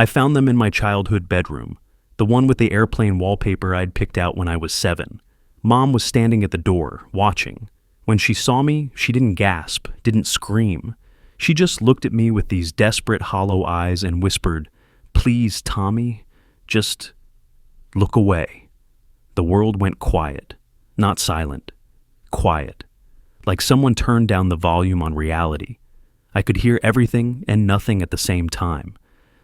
I found them in my childhood bedroom, the one with the airplane wallpaper I'd picked out when I was 7. Mom was standing at the door, watching. When she saw me, she didn't gasp, didn't scream. She just looked at me with these desperate, hollow eyes and whispered, "Please, Tommy, just look away." The world went quiet, not silent, quiet, like someone turned down the volume on reality. I could hear everything and nothing at the same time.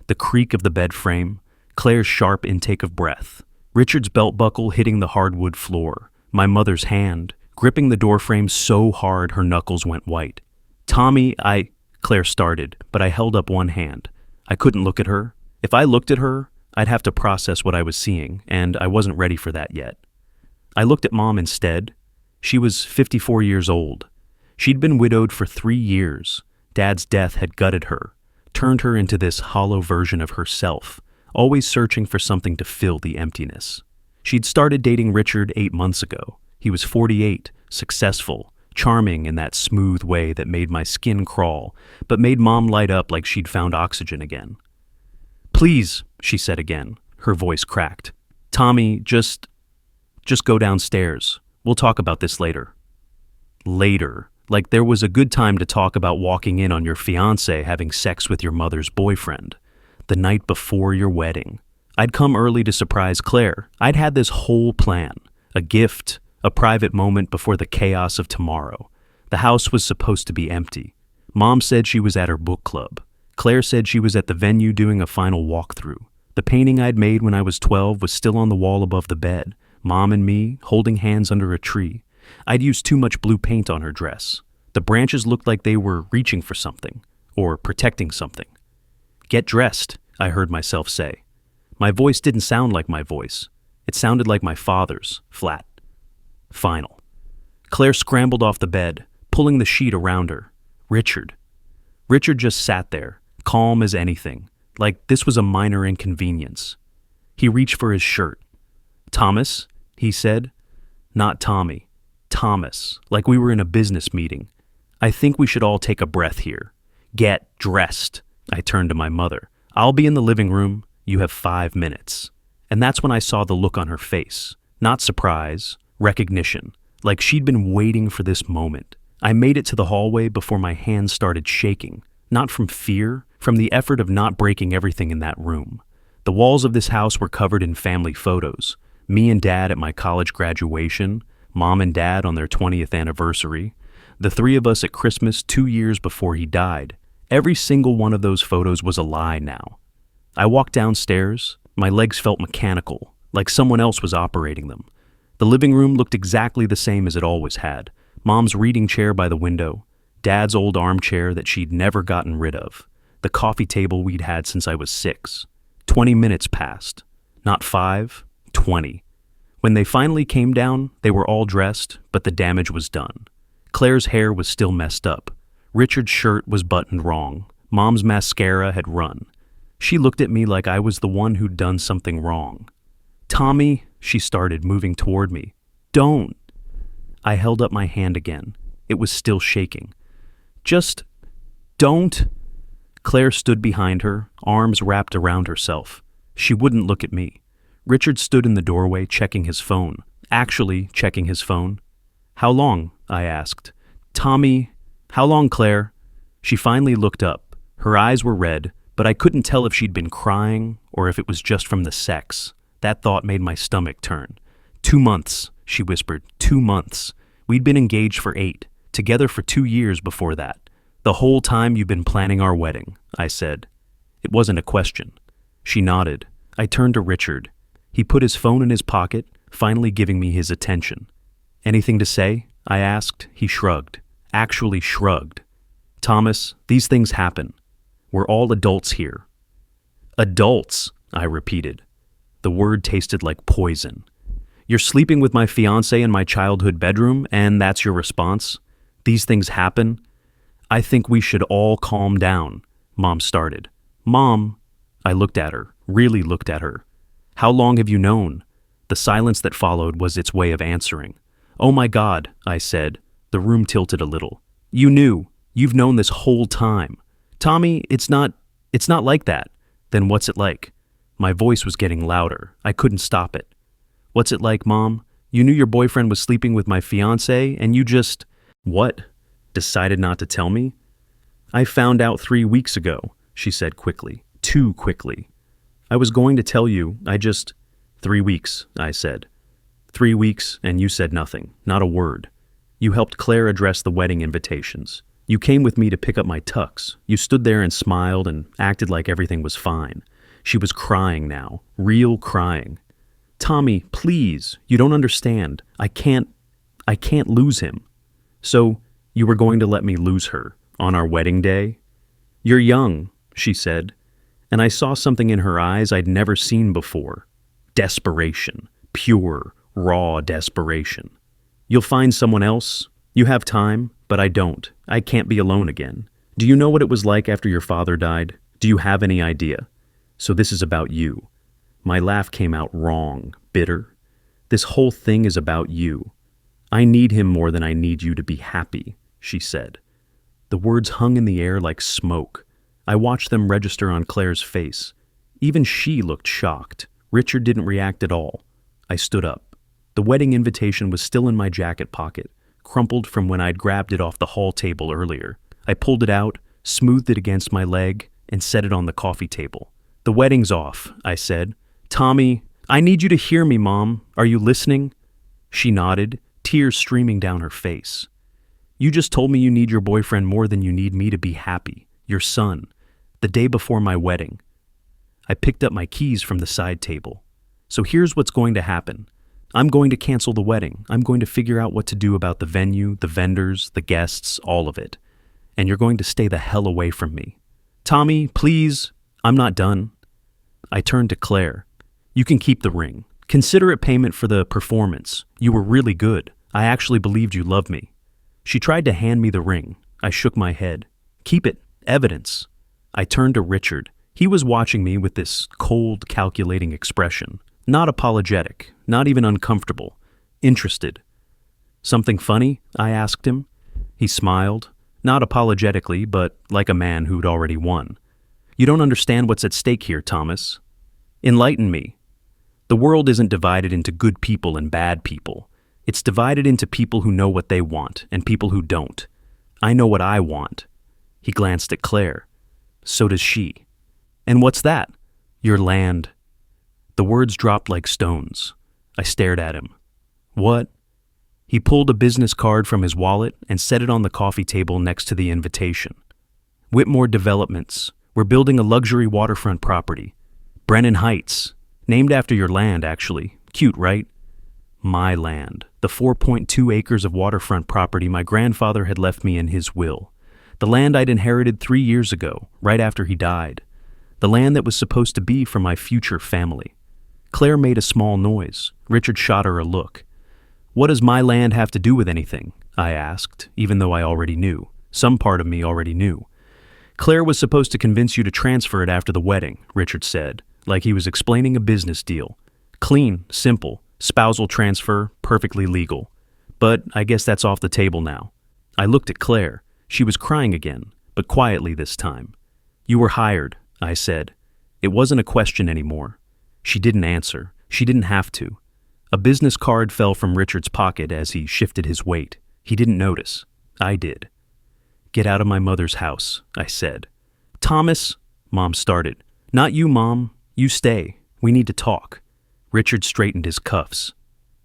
The creak of the bed frame, Claire's sharp intake of breath, Richard's belt buckle hitting the hardwood floor, my mother's hand, gripping the doorframe so hard her knuckles went white. "Tommy, Claire started, but I held up one hand. I couldn't look at her. If I looked at her, I'd have to process what I was seeing, and I wasn't ready for that yet. I looked at Mom instead. She was 54 years old. She'd been widowed for 3 years. Dad's death had gutted her, turned her into this hollow version of herself, always searching for something to fill the emptiness. She'd started dating Richard 8 months ago. He was 48, successful, charming in that smooth way that made my skin crawl, but made Mom light up like she'd found oxygen again. "Please," she said again, her voice cracked. "Tommy, just go downstairs. We'll talk about this later." Later. Like there was a good time to talk about walking in on your fiancé having sex with your mother's boyfriend. The night before your wedding. I'd come early to surprise Claire. I'd had this whole plan. A gift, a private moment before the chaos of tomorrow. The house was supposed to be empty. Mom said she was at her book club. Claire said she was at the venue doing a final walkthrough. The painting I'd made when I was 12 was still on the wall above the bed. Mom and me, holding hands under a tree. I'd used too much blue paint on her dress. The branches looked like they were reaching for something, or protecting something. "Get dressed," I heard myself say. My voice didn't sound like my voice. It sounded like my father's, flat. Final. Claire scrambled off the bed, pulling the sheet around her. Richard just sat there, calm as anything, like this was a minor inconvenience. He reached for his shirt. "Thomas," he said. Not Tommy. Thomas, like we were in a business meeting. "I think we should all take a breath here. Get dressed." I turned to my mother. "I'll be in the living room. You have 5 minutes." And that's when I saw the look on her face. Not surprise, recognition, like she'd been waiting for this moment. I made it to the hallway before my hands started shaking, not from fear, from the effort of not breaking everything in that room. The walls of this house were covered in family photos. Me and Dad at my college graduation, Mom and Dad on their 20th anniversary, the 3 of us at Christmas 2 years before he died. Every single one of those photos was a lie now. I walked downstairs. My legs felt mechanical, like someone else was operating them. The living room looked exactly the same as it always had. Mom's reading chair by the window, Dad's old armchair that she'd never gotten rid of, the coffee table we'd had since I was 6. 20 minutes passed. Not 5, 20. When they finally came down, they were all dressed, but the damage was done. Claire's hair was still messed up. Richard's shirt was buttoned wrong. Mom's mascara had run. She looked at me like I was the one who'd done something wrong. "Tommy," she started, moving toward me. "Don't." I held up my hand again. It was still shaking. "Just don't." Claire stood behind her, arms wrapped around herself. She wouldn't look at me. Richard stood in the doorway checking his phone. Actually checking his phone. "How long?" I asked. "Tommy, how long, Claire?" She finally looked up. Her eyes were red, but I couldn't tell if she'd been crying or if it was just from the sex. That thought made my stomach turn. 2 months, she whispered. 2 months. We'd been engaged for 8, together for 2 years before that. "The whole time you've been planning our wedding," I said. It wasn't a question. She nodded. I turned to Richard. He put his phone in his pocket, finally giving me his attention. "Anything to say?" I asked. He shrugged. Actually shrugged. "Thomas, these things happen. We're all adults here." "Adults," I repeated. The word tasted like poison. "You're sleeping with my fiancé in my childhood bedroom, and that's your response? These things happen? I think we should all calm down," Mom started. "Mom," I looked at her, really looked at her. "How long have you known?" The silence that followed was its way of answering. "Oh my God," I said. The room tilted a little. "You knew. You've known this whole time." "Tommy, it's not like that." Then what's it like? My voice was getting louder. I couldn't stop it. What's it like, Mom? You knew your boyfriend was sleeping with my fiancée and you just… What? Decided not to tell me? I found out 3 weeks ago, she said quickly. Too quickly. I was going to tell you, 3 weeks, I said. 3 weeks, and you said nothing, not a word. You helped Claire address the wedding invitations. You came with me to pick up my tux. You stood there and smiled and acted like everything was fine. She was crying now, real crying. Tommy, please, you don't understand. I can't lose him. So, you were going to let me lose her on our wedding day? You're young, she said, and I saw something in her eyes I'd never seen before. Desperation, pure, raw desperation. You'll find someone else. You have time, but I don't. I can't be alone again. Do you know what it was like after your father died? Do you have any idea? So this is about you. My laugh came out wrong, bitter. This whole thing is about you. I need him more than I need you to be happy, she said. The words hung in the air like smoke. I watched them register on Claire's face. Even she looked shocked. Richard didn't react at all. I stood up. The wedding invitation was still in my jacket pocket, crumpled from when I'd grabbed it off the hall table earlier. I pulled it out, smoothed it against my leg, and set it on the coffee table. The wedding's off, I said. Tommy, I need you to hear me, Mom. Are you listening? She nodded, tears streaming down her face. You just told me you need your boyfriend more than you need me to be happy. Your son. The day before my wedding. I picked up my keys from the side table. So here's what's going to happen. I'm going to cancel the wedding. I'm going to figure out what to do about the venue, the vendors, the guests, all of it. And you're going to stay the hell away from me. Tommy, please. I'm not done. I turned to Claire. You can keep the ring. Consider it payment for the performance. You were really good. I actually believed you loved me. She tried to hand me the ring. I shook my head. Keep it. Evidence. I turned to Richard. He was watching me with this cold, calculating expression. Not apologetic, not even uncomfortable. Interested. Something funny? I asked him. He smiled. Not apologetically, but like a man who'd already won. You don't understand what's at stake here, Thomas. Enlighten me. The world isn't divided into good people and bad people. It's divided into people who know what they want and people who don't. I know what I want. He glanced at Claire. So does she. And what's that? Your land. The words dropped like stones. I stared at him. What? He pulled a business card from his wallet and set it on the coffee table next to the invitation. Whitmore Developments. We're building a luxury waterfront property. Brennan Heights. Named after your land, actually. Cute, right? My land. The 4.2 acres of waterfront property my grandfather had left me in his will. The land I'd inherited 3 years ago, right after he died. The land that was supposed to be for my future family. Claire made a small noise. Richard shot her a look. What does my land have to do with anything? I asked, even though I already knew. Some part of me already knew. Claire was supposed to convince you to transfer it after the wedding, Richard said, like he was explaining a business deal. Clean, simple, spousal transfer, perfectly legal. But I guess that's off the table now. I looked at Claire. She was crying again, but quietly this time. You were hired, I said. It wasn't a question anymore. She didn't answer. She didn't have to. A business card fell from Richard's pocket as he shifted his weight. He didn't notice. I did. Get out of my mother's house, I said. Thomas, Mom started. Not you, Mom. You stay. We need to talk. Richard straightened his cuffs.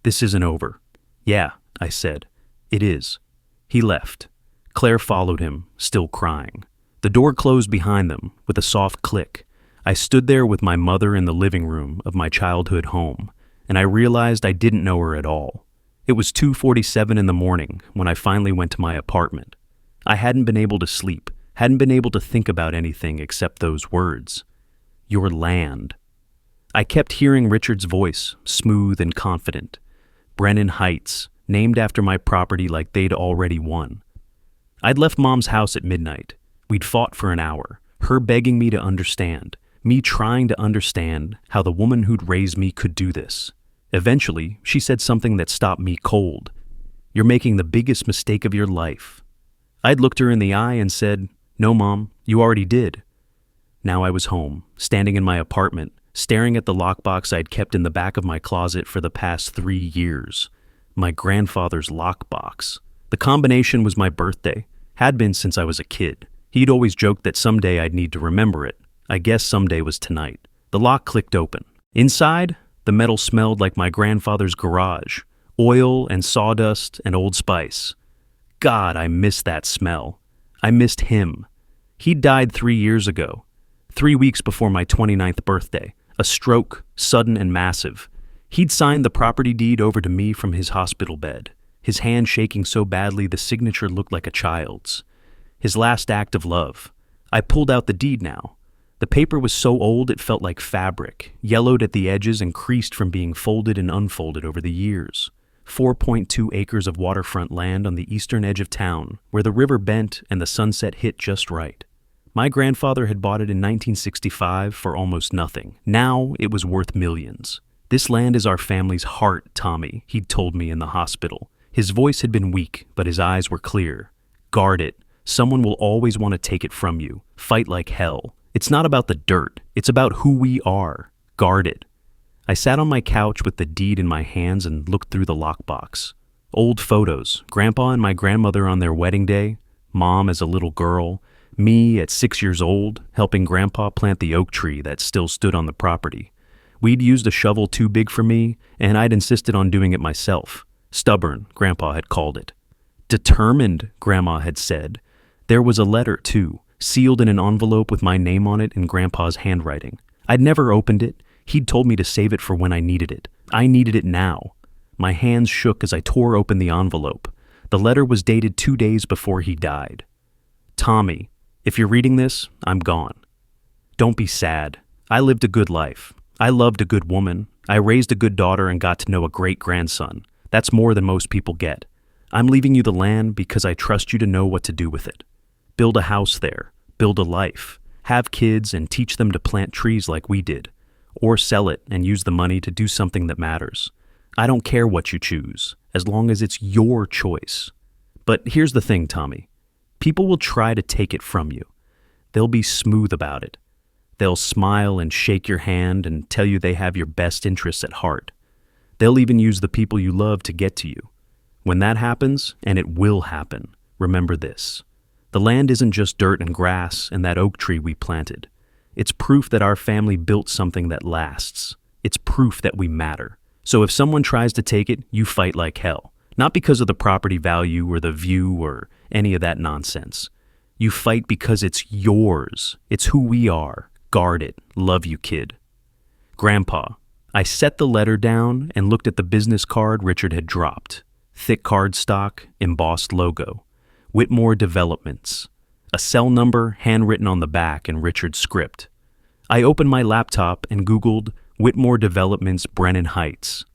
This isn't over. Yeah, I said. It is. He left. Claire followed him, still crying. The door closed behind them with a soft click. I stood there with my mother in the living room of my childhood home, and I realized I didn't know her at all. It was 2:47 in the morning when I finally went to my apartment. I hadn't been able to sleep, hadn't been able to think about anything except those words. Your land. I kept hearing Richard's voice, smooth and confident. Brennan Heights, named after my property like they'd already won. I'd left Mom's house at midnight. We'd fought for an hour, her begging me to understand, me trying to understand how the woman who'd raised me could do this. Eventually, she said something that stopped me cold. You're making the biggest mistake of your life. I'd looked her in the eye and said, No, Mom, you already did. Now I was home, standing in my apartment, staring at the lockbox I'd kept in the back of my closet for the past 3 years. My grandfather's lockbox. The combination was my birthday. Had been since I was a kid. He'd always joked that someday I'd need to remember it. I guess someday was tonight. The lock clicked open. Inside, the metal smelled like my grandfather's garage. Oil and sawdust and Old Spice. God, I missed that smell. I missed him. He'd died 3 years ago. 3 weeks before my 29th birthday. A stroke, sudden and massive. He'd signed the property deed over to me from his hospital bed. His hand shaking so badly the signature looked like a child's. His last act of love. I pulled out the deed now. The paper was so old it felt like fabric, yellowed at the edges and creased from being folded and unfolded over the years. 4.2 acres of waterfront land on the eastern edge of town, where the river bent and the sunset hit just right. My grandfather had bought it in 1965 for almost nothing. Now it was worth millions. "This land is our family's heart, Tommy," he'd told me in the hospital. His voice had been weak, but his eyes were clear. "Guard it. Someone will always want to take it from you. Fight like hell. It's not about the dirt. It's about who we are. Guard it." I sat on my couch with the deed in my hands and looked through the lockbox. Old photos, Grandpa and my grandmother on their wedding day, Mom as a little girl, me at 6 years old, helping Grandpa plant the oak tree that still stood on the property. We'd used a shovel too big for me, and I'd insisted on doing it myself. Stubborn, Grandpa had called it. Determined, Grandma had said. There was a letter, too, sealed in an envelope with my name on it in Grandpa's handwriting. I'd never opened it. He'd told me to save it for when I needed it. I needed it now. My hands shook as I tore open the envelope. The letter was dated 2 days before he died. "Tommy, if you're reading this, I'm gone. Don't be sad. I lived a good life. I loved a good woman. I raised a good daughter and got to know a great grandson. That's more than most people get. I'm leaving you the land because I trust you to know what to do with it. Build a house there. Build a life. Have kids and teach them to plant trees like we did. Or sell it and use the money to do something that matters. I don't care what you choose, as long as it's your choice. But here's the thing, Tommy. People will try to take it from you. They'll be smooth about it. They'll smile and shake your hand and tell you they have your best interests at heart. They'll even use the people you love to get to you. When that happens, and it will happen, remember this. The land isn't just dirt and grass and that oak tree we planted. It's proof that our family built something that lasts. It's proof that we matter. So if someone tries to take it, you fight like hell. Not because of the property value or the view or any of that nonsense. You fight because it's yours. It's who we are. Guard it. Love you, kid. Grandpa. I set the letter down and looked at the business card Richard had dropped. Thick cardstock, embossed logo. Whitmore Developments. A cell number handwritten on the back in Richard's script. I opened my laptop and Googled Whitmore Developments Brennan Heights.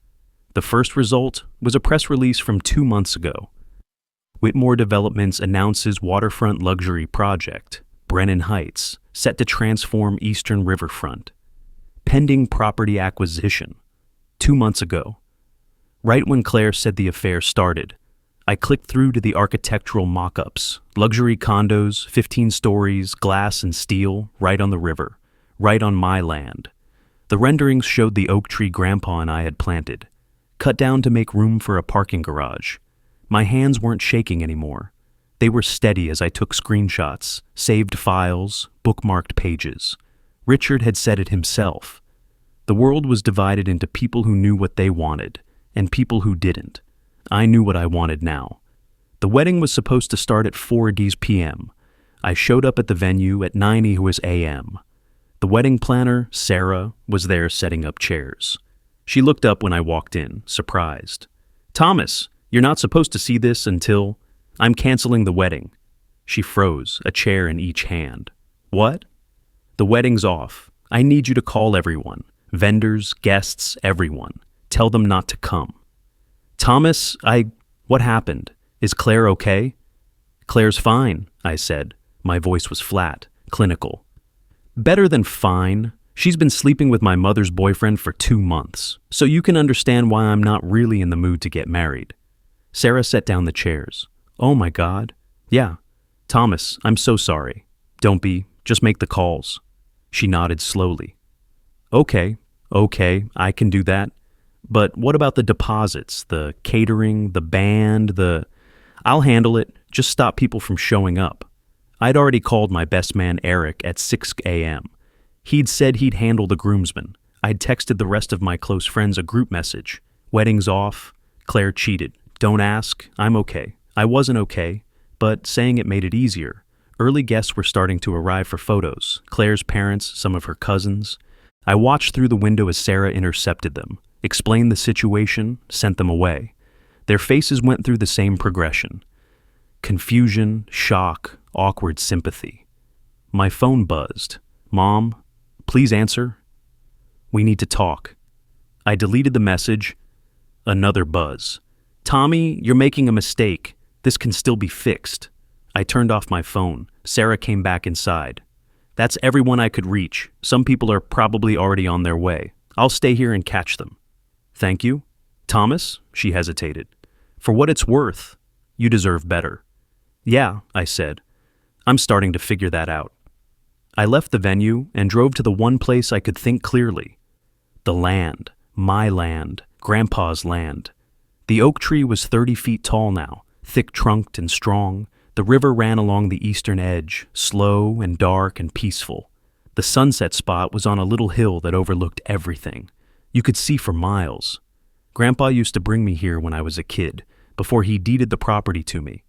The first result was a press release from 2 months ago. Whitmore Developments announces waterfront luxury project, Brennan Heights, set to transform eastern riverfront. Pending property acquisition. 2 months ago. Right when Claire said the affair started, I clicked through to the architectural mock-ups, luxury condos, 15 stories, glass and steel, right on the river, right on my land. The renderings showed the oak tree Grandpa and I had planted, cut down to make room for a parking garage. My hands weren't shaking anymore. They were steady as I took screenshots, saved files, bookmarked pages. Richard had said it himself. The world was divided into people who knew what they wanted and people who didn't. I knew what I wanted now. The wedding was supposed to start at 4 p.m. I showed up at the venue at 9 a.m. The wedding planner, Sarah, was there setting up chairs. She looked up when I walked in, surprised. "Thomas, you're not supposed to see this until... I'm canceling the wedding." She froze, a chair in each hand. "What?" "The wedding's off. I need you to call everyone. Vendors, guests, everyone. Tell them not to come." "Thomas, what happened? Is Claire okay?" "Claire's fine," I said. My voice was flat, clinical. "Better than fine. She's been sleeping with my mother's boyfriend for 2 months, so you can understand why I'm not really in the mood to get married." Sarah set down the chairs. "Oh my God. Yeah. Thomas, I'm so sorry. Don't be. Just make the calls." She nodded slowly. Okay, I can do that. But what about the deposits, the catering, the band, I'll handle it, just stop people from showing up. I'd already called my best man Eric at 6 a.m. He'd said he'd handle the groomsmen. I'd texted the rest of my close friends a group message. Wedding's off. Claire cheated. Don't ask. I'm okay. I wasn't okay, but saying it made it easier. Early guests were starting to arrive for photos. Claire's parents, some of her cousins. I watched through the window as Sarah intercepted them, explained the situation, sent them away. Their faces went through the same progression. Confusion, shock, awkward sympathy. My phone buzzed. Mom, please answer. We need to talk. I deleted the message. Another buzz. Tommy, you're making a mistake. This can still be fixed. I turned off my phone. Sarah came back inside. That's everyone I could reach. Some people are probably already on their way. I'll stay here and catch them. Thank you. Thomas? She hesitated. For what it's worth, you deserve better. Yeah, I said. I'm starting to figure that out. I left the venue and drove to the one place I could think clearly. The land. My land. Grandpa's land. The oak tree was 30 feet tall now, thick-trunked and strong. The river ran along the eastern edge, slow and dark and peaceful. The sunset spot was on a little hill that overlooked everything. You could see for miles. Grandpa used to bring me here when I was a kid, before he deeded the property to me.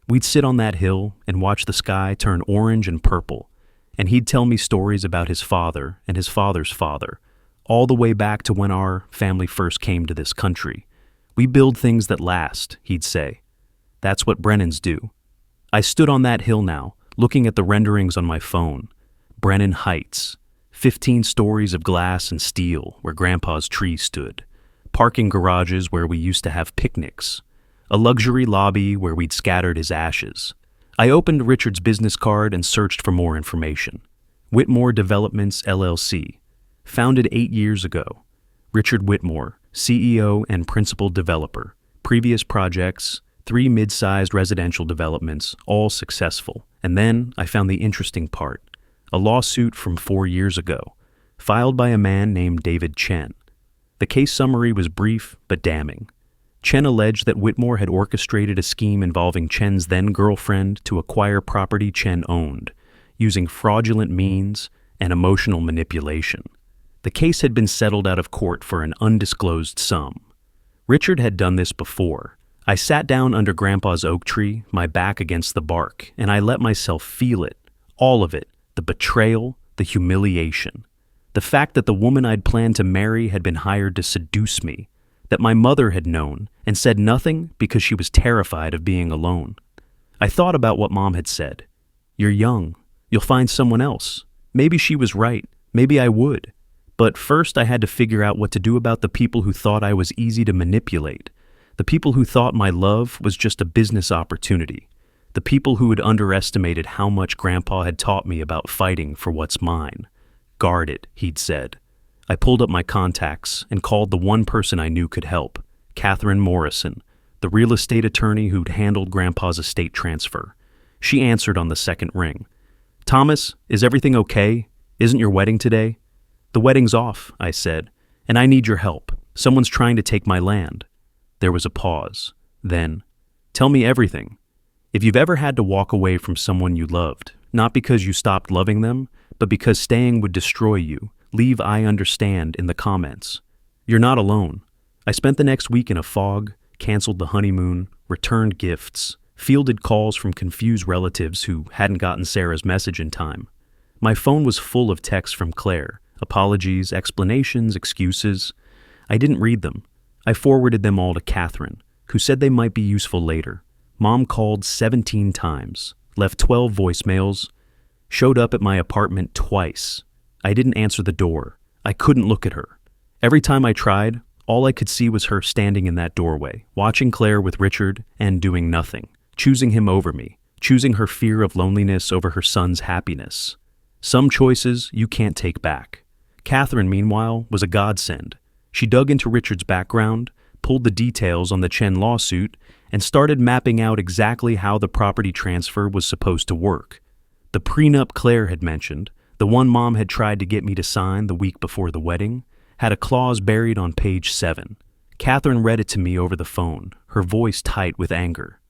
We'd sit on that hill and watch the sky turn orange and purple, and he'd tell me stories about his father and his father's father, all the way back to when our family first came to this country. We build things that last, he'd say. That's what Brennans do. I stood on that hill now, looking at the renderings on my phone. Brennan Heights, 15 stories of glass and steel where Grandpa's tree stood. Parking garages where we used to have picnics. A luxury lobby where we'd scattered his ashes. I opened Richard's business card and searched for more information. Whitmore Developments, LLC. Founded 8 years ago. Richard Whitmore, CEO and principal developer. Previous projects, 3 mid-sized residential developments, all successful. And then I found the interesting part. A lawsuit from 4 years ago, filed by a man named David Chen. The case summary was brief but damning. Chen alleged that Whitmore had orchestrated a scheme involving Chen's then-girlfriend to acquire property Chen owned, using fraudulent means and emotional manipulation. The case had been settled out of court for an undisclosed sum. Richard had done this before. I sat down under Grandpa's oak tree, my back against the bark, and I let myself feel it, all of it, the betrayal, the humiliation. The fact that the woman I'd planned to marry had been hired to seduce me, that my mother had known and said nothing because she was terrified of being alone. I thought about what Mom had said. You're young. You'll find someone else. Maybe she was right. Maybe I would. But first I had to figure out what to do about the people who thought I was easy to manipulate. The people who thought my love was just a business opportunity. The people who had underestimated how much Grandpa had taught me about fighting for what's mine. Guard it, he'd said. I pulled up my contacts and called the one person I knew could help, Catherine Morrison, the real estate attorney who'd handled Grandpa's estate transfer. She answered on the second ring. Thomas, is everything okay? Isn't your wedding today? The wedding's off, I said, and I need your help. Someone's trying to take my land. There was a pause. Then, tell me everything. If you've ever had to walk away from someone you loved, not because you stopped loving them, but because staying would destroy you, leave I understand in the comments. You're not alone. I spent the next week in a fog, canceled the honeymoon, returned gifts, fielded calls from confused relatives who hadn't gotten Sarah's message in time. My phone was full of texts from Claire, apologies, explanations, excuses. I didn't read them. I forwarded them all to Catherine, who said they might be useful later. Mom called 17 times, left 12 voicemails, showed up at my apartment twice. I didn't answer the door. I couldn't look at her. Every time I tried, all I could see was her standing in that doorway, watching Claire with Richard and doing nothing, choosing him over me, choosing her fear of loneliness over her son's happiness. Some choices you can't take back. Catherine, meanwhile, was a godsend. She dug into Richard's background, pulled the details on the Chen lawsuit, and started mapping out exactly how the property transfer was supposed to work. The prenup Claire had mentioned, The one Mom had tried to get me to sign the week before the wedding had a clause buried on page 7. Catherine read it to me over the phone, her voice tight with anger.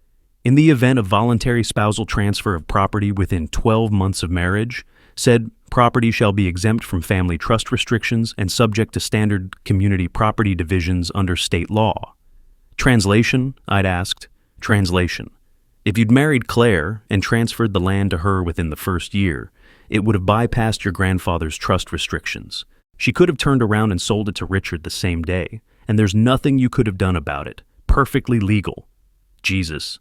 In the event of voluntary spousal transfer of property within 12 months of marriage, said property shall be exempt from family trust restrictions and subject to standard community property divisions under state law. Translation? I'd asked. Translation. If you'd married Claire and transferred the land to her within the first year, it would have bypassed your grandfather's trust restrictions. She could have turned around and sold it to Richard the same day, and there's nothing you could have done about it. Perfectly legal. Jesus.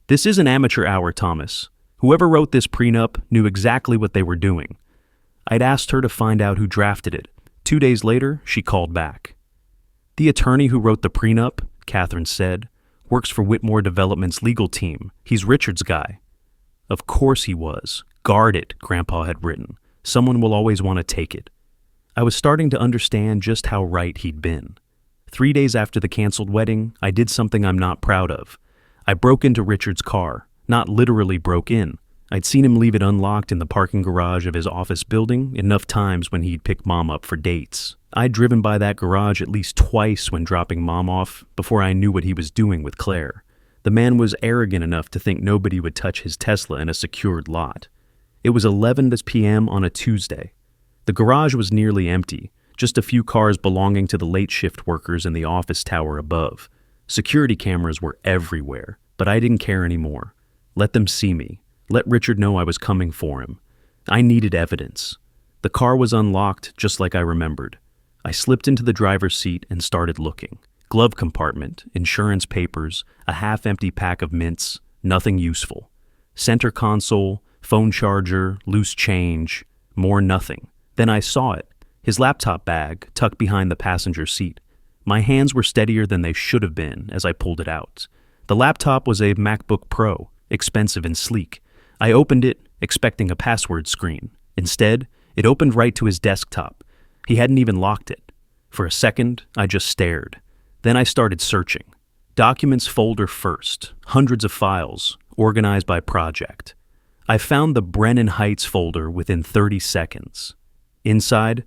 This isn't amateur hour, Thomas. Whoever wrote this prenup knew exactly what they were doing. I'd asked her to find out who drafted it. 2 days later, she called back. The attorney who wrote the prenup, Catherine said, works for Whitmore Development's legal team. He's Richard's guy. Of course he was. Guard it, Grandpa had written. Someone will always want to take it. I was starting to understand just how right he'd been. 3 days after the canceled wedding, I did something I'm not proud of. I broke into Richard's car. Not literally broke in. I'd seen him leave it unlocked in the parking garage of his office building enough times when he'd pick Mom up for dates. I'd driven by that garage at least twice when dropping Mom off before I knew what he was doing with Claire. The man was arrogant enough to think nobody would touch his Tesla in a secured lot. It was 11 p.m. on a Tuesday. The garage was nearly empty, just a few cars belonging to the late shift workers in the office tower above. Security cameras were everywhere, but I didn't care anymore. Let them see me. Let Richard know I was coming for him. I needed evidence. The car was unlocked just like I remembered. I slipped into the driver's seat and started looking. Glove compartment, insurance papers, a half-empty pack of mints, nothing useful. Center console, phone charger, loose change, more nothing. Then I saw it. His laptop bag tucked behind the passenger seat. My hands were steadier than they should have been as I pulled it out. The laptop was a MacBook Pro, expensive and sleek. I opened it, expecting a password screen. Instead, it opened right to his desktop. He hadn't even locked it. For a second, I just stared. Then I started searching. Documents folder first, hundreds of files, organized by project. I found the Brennan Heights folder within 30 seconds. Inside,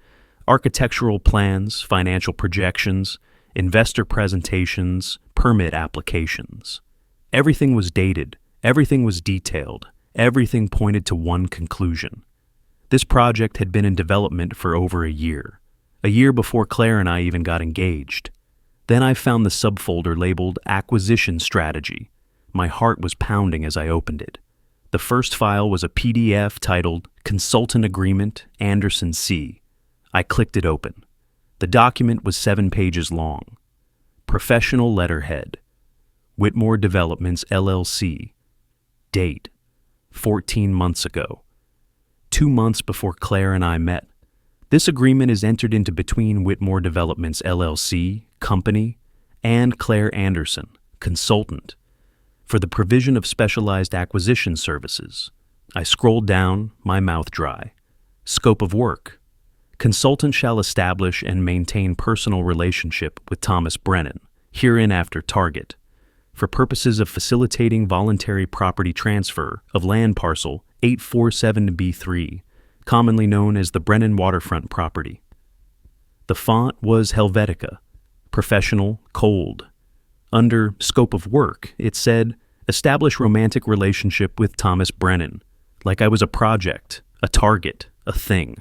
architectural plans, financial projections, investor presentations, permit applications. Everything was dated, everything was detailed, everything pointed to one conclusion. This project had been in development for over a year before Claire and I even got engaged. Then I found the subfolder labeled Acquisition Strategy. My heart was pounding as I opened it. The first file was a PDF titled Consultant Agreement Anderson C. I clicked it open. The document was 7 pages long. Professional letterhead. Whitmore Developments, LLC. Date. 14 months ago. 2 months before Claire and I met. This agreement is entered into between Whitmore Developments, LLC, company, and Claire Anderson, consultant, for the provision of specialized acquisition services. I scrolled down, my mouth dry. Scope of work. Consultant shall establish and maintain personal relationship with Thomas Brennan, hereinafter target, for purposes of facilitating voluntary property transfer of land parcel 847B3, commonly known as the Brennan waterfront property. The font was Helvetica, professional, cold. Under scope of work, it said, establish romantic relationship with Thomas Brennan, like I was a project, a target, a thing.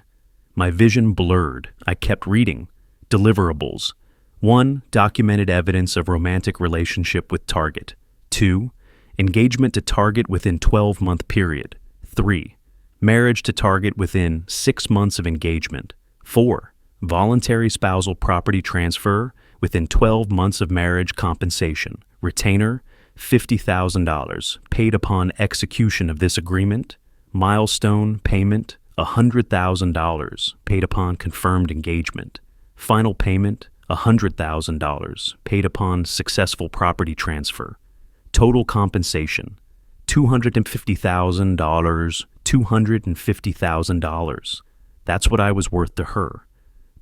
My vision blurred. I kept reading. Deliverables. 1. Documented evidence of romantic relationship with target. 2. Engagement to target within 12-month period. 3. Marriage to target within 6 months of engagement. 4. Voluntary spousal property transfer within 12 months of marriage compensation. Retainer, $50,000, paid upon execution of this agreement. Milestone payment, $100,000, paid upon confirmed engagement. Final payment, $100,000, paid upon successful property transfer. Total compensation, $250,000, $250,000. That's what I was worth to her.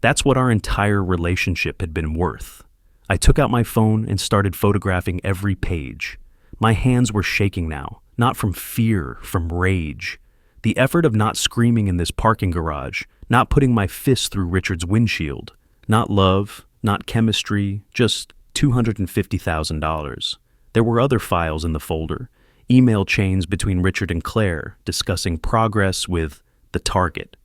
That's what our entire relationship had been worth. I took out my phone and started photographing every page. My hands were shaking now, not from fear, from rage. The effort of not screaming in this parking garage, not putting my fist through Richard's windshield, not love, not chemistry, just $250,000. There were other files in the folder, email chains between Richard and Claire discussing progress with the target.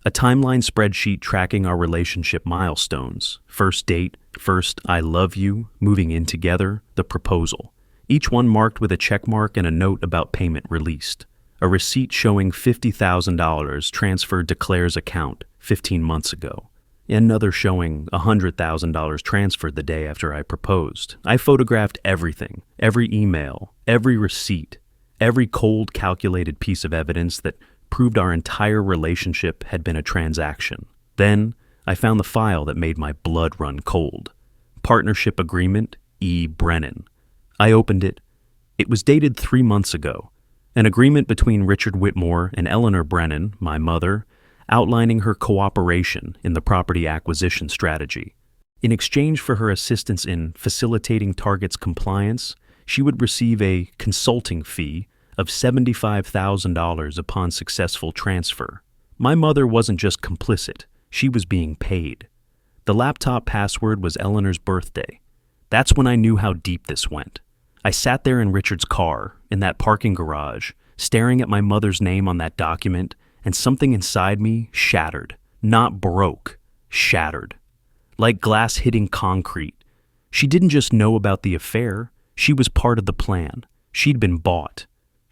A timeline spreadsheet tracking our relationship milestones, first date, first I love you, moving in together, the proposal. Each one marked with a check mark and a note about payment released. A receipt showing $50,000 transferred to Claire's account 15 months ago. Another showing $100,000 transferred the day after I proposed. I photographed everything, every email, every receipt, every cold calculated piece of evidence that proved our entire relationship had been a transaction. Then I found the file that made my blood run cold. Partnership Agreement, E. Brennan. I opened it. It was dated 3 months ago. An agreement between Richard Whitmore and Eleanor Brennan, my mother, outlining her cooperation in the property acquisition strategy. In exchange for her assistance in facilitating Target's compliance, she would receive a consulting fee of $75,000 upon successful transfer. My mother wasn't just complicit, she was being paid. The laptop password was Eleanor's birthday. That's when I knew how deep this went. I sat there in Richard's car, in that parking garage, staring at my mother's name on that document, and something inside me shattered. Not broke, shattered. Like glass hitting concrete. She didn't just know about the affair, she was part of the plan. She'd been bought.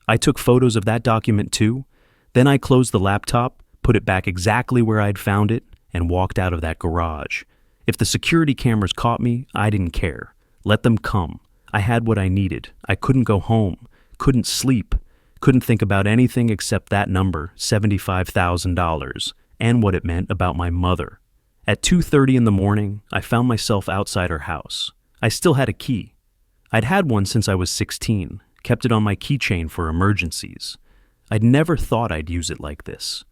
I took photos of that document too. Then I closed the laptop, put it back exactly where I'd found it, and walked out of that garage. If the security cameras caught me, I didn't care. Let them come. I had what I needed. I couldn't go home, couldn't sleep, couldn't think about anything except that number, $75,000, and what it meant about my mother. At 2:30 in the morning, I found myself outside her house. I still had a key. I'd had one since I was 16, kept it on my keychain for emergencies. I'd never thought I'd use it like this.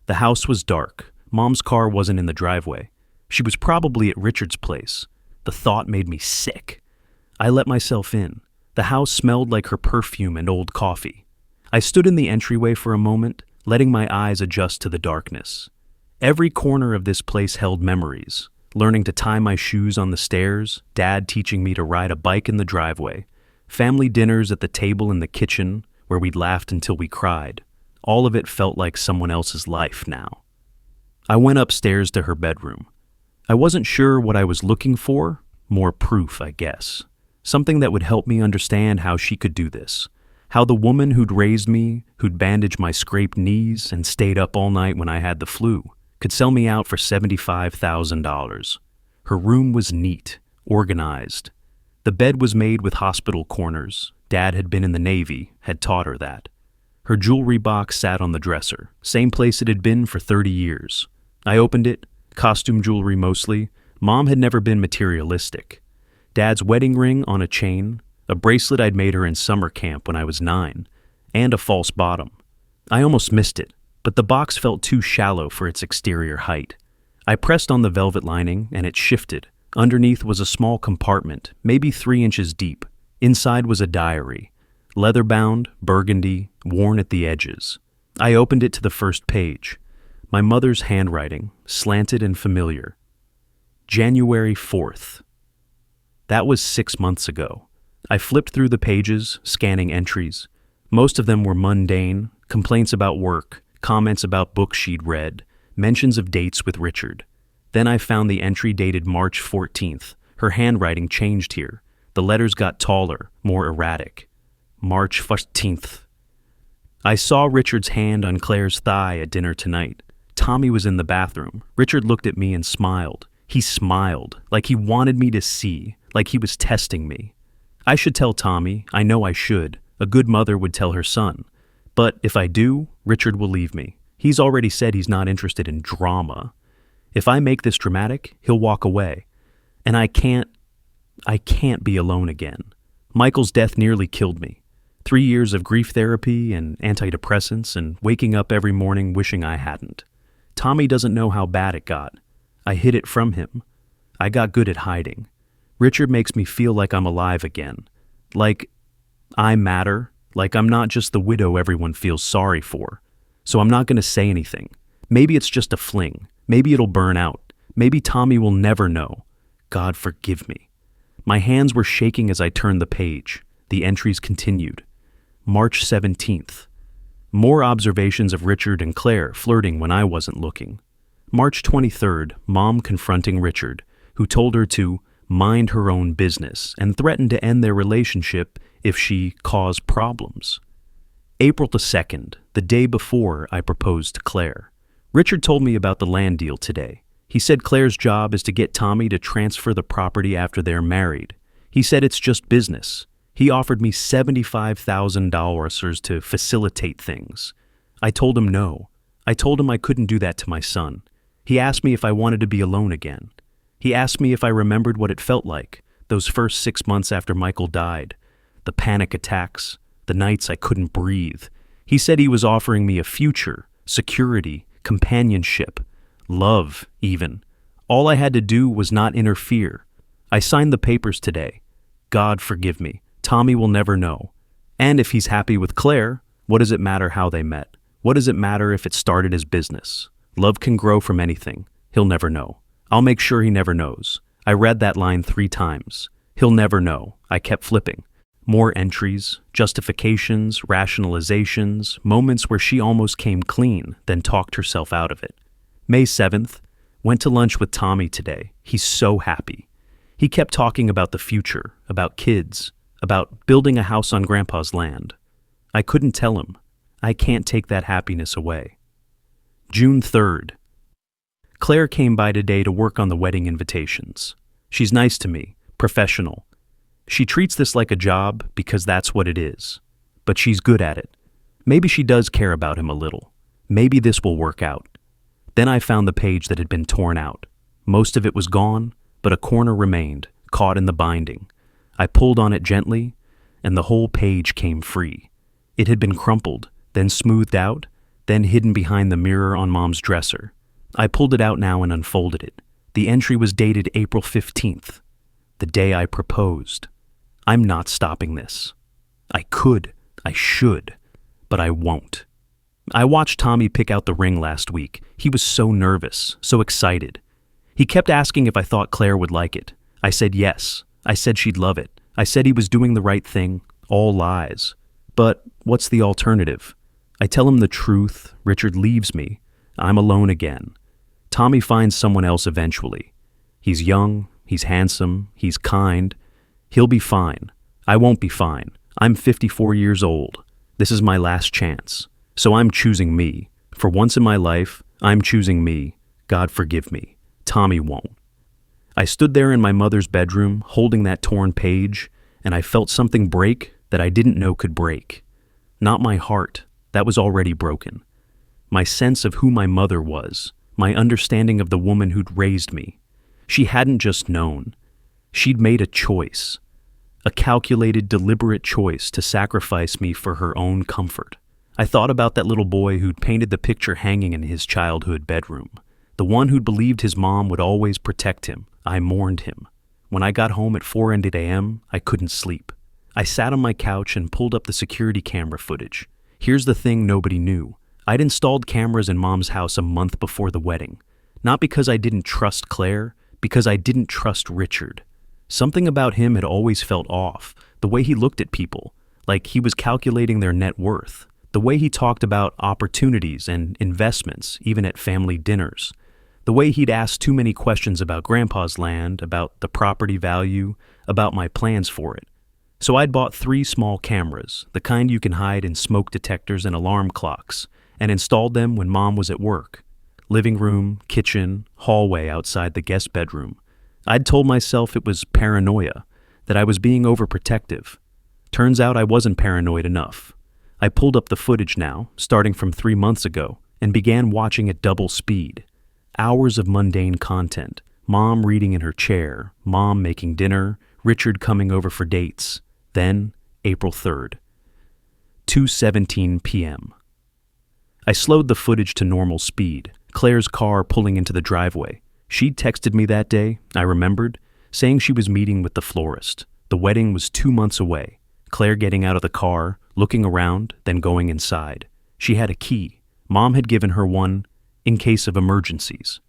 The house was dark. Mom's car wasn't in the driveway. She was probably at Richard's place. The thought made me sick. I let myself in. The house smelled like her perfume and old coffee. I stood in the entryway for a moment, letting my eyes adjust to the darkness. Every corner of this place held memories. Learning to tie my shoes on the stairs, Dad teaching me to ride a bike in the driveway, family dinners at the table in the kitchen where we'd laughed until we cried. All of it felt like someone else's life now. I went upstairs to her bedroom. I wasn't sure what I was looking for, more proof, I guess. Something that would help me understand how she could do this. How the woman who'd raised me, who'd bandaged my scraped knees and stayed up all night when I had the flu, could sell me out for $75,000. Her room was neat, organized. The bed was made with hospital corners. Dad had been in the Navy, had taught her that. Her jewelry box sat on the dresser, same place it had been for 30 years. I opened it, costume jewelry mostly. Mom had never been materialistic. Dad's wedding ring on a chain, a bracelet I'd made her in summer camp when I was 9, and a false bottom. I almost missed it, but the box felt too shallow for its exterior height. I pressed on the velvet lining, and it shifted. Underneath was a small compartment, maybe 3 inches deep. Inside was a diary, leather-bound, burgundy, worn at the edges. I opened it to the first page. My mother's handwriting, slanted and familiar. January 4th. That was 6 months ago. I flipped through the pages, scanning entries. Most of them were mundane, complaints about work, comments about books she'd read, mentions of dates with Richard. Then I found the entry dated March 14th. Her handwriting changed here. The letters got taller, more erratic. March 14th. I saw Richard's hand on Claire's thigh at dinner tonight. Tommy was in the bathroom. Richard looked at me and smiled. He smiled, like he wanted me to see, like he was testing me. I should tell Tommy, I know I should. A good mother would tell her son. But if I do, Richard will leave me. He's already said he's not interested in drama. If I make this dramatic, he'll walk away. And I can't be alone again. Michael's death nearly killed me. 3 years of grief therapy and antidepressants and waking up every morning wishing I hadn't. Tommy doesn't know how bad it got. I hid it from him. I got good at hiding. Richard makes me feel like I'm alive again. Like I matter. Like I'm not just the widow everyone feels sorry for. so I'm not going to say anything. Maybe it's just a fling. Maybe it'll burn out. Maybe Tommy will never know. God forgive me. My hands were shaking as I turned the page. The entries continued. March 17th. More observations of Richard and Claire flirting when I wasn't looking. March 23rd, Mom confronting Richard, who told her to mind her own business and threatened to end their relationship if she caused problems. April the 2nd, the day before I proposed to Claire. Richard told me about the land deal today. He said Claire's job is to get Tommy to transfer the property after they're married. He said it's just business. He offered me $75,000 to facilitate things. I told him no. I told him I couldn't do that to my son. He asked me if I wanted to be alone again. He asked me if I remembered what it felt like, those first 6 months after Michael died, the panic attacks, the nights I couldn't breathe. He said he was offering me a future, security, companionship, love even. All I had to do was not interfere. I signed the papers today. God forgive me. Tommy will never know. And if he's happy with Claire, what does it matter how they met? What does it matter if it started as business? Love can grow from anything. He'll never know. I'll make sure he never knows. I read that line 3 times. He'll never know. I kept flipping. More entries, justifications, rationalizations, moments where she almost came clean, then talked herself out of it. May 7th, went to lunch with Tommy today. He's so happy. He kept talking about the future, about kids, about building a house on Grandpa's land. I couldn't tell him. I can't take that happiness away. June 3rd. Claire came by today to work on the wedding invitations. She's nice to me, professional. She treats this like a job because that's what it is. But she's good at it. Maybe she does care about him a little. Maybe this will work out. Then I found the page that had been torn out. Most of it was gone, but a corner remained, caught in the binding. I pulled on it gently, and the whole page came free. It had been crumpled, then smoothed out, then hidden behind the mirror on Mom's dresser. I pulled it out now and unfolded it. The entry was dated April 15th, the day I proposed. I'm not stopping this. I could, I should, but I won't. I watched Tommy pick out the ring last week. He was so nervous, so excited. He kept asking if I thought Claire would like it. I said yes. I said she'd love it. I said he was doing the right thing. All lies. But what's the alternative? I tell him the truth. Richard leaves me. I'm alone again. Tommy finds someone else eventually. He's young. He's handsome. He's kind. He'll be fine. I won't be fine. I'm 54 years old. This is my last chance. So I'm choosing me. For once in my life, I'm choosing me. God forgive me. Tommy won't. I stood there in my mother's bedroom, holding that torn page, and I felt something break that I didn't know could break. Not my heart. That was already broken. My sense of who my mother was, my understanding of the woman who'd raised me. She hadn't just known. She'd made a choice. A calculated, deliberate choice to sacrifice me for her own comfort. I thought about that little boy who'd painted the picture hanging in his childhood bedroom. The one who'd believed his mom would always protect him. I mourned him. When I got home at 4:00 a.m., I couldn't sleep. I sat on my couch and pulled up the security camera footage. Here's the thing nobody knew. I'd installed cameras in Mom's house a month before the wedding. Not because I didn't trust Claire, because I didn't trust Richard. Something about him had always felt off. The way he looked at people, like he was calculating their net worth. The way he talked about opportunities and investments, even at family dinners. The way he'd asked too many questions about Grandpa's land, about the property value, about my plans for it. So I'd bought 3 small cameras, the kind you can hide in smoke detectors and alarm clocks, and installed them when Mom was at work. Living room, kitchen, hallway outside the guest bedroom. I'd told myself it was paranoia, that I was being overprotective. Turns out I wasn't paranoid enough. I pulled up the footage now, starting from 3 months ago, and began watching at double speed. Hours of mundane content. Mom reading in her chair, Mom making dinner, Richard coming over for dates. Then, April 3rd. 2:17 p.m. I slowed the footage to normal speed, Claire's car pulling into the driveway. She'd texted me that day, I remembered, saying she was meeting with the florist. The wedding was 2 months away. Claire getting out of the car, looking around, then going inside. She had a key. Mom had given her one in case of emergencies.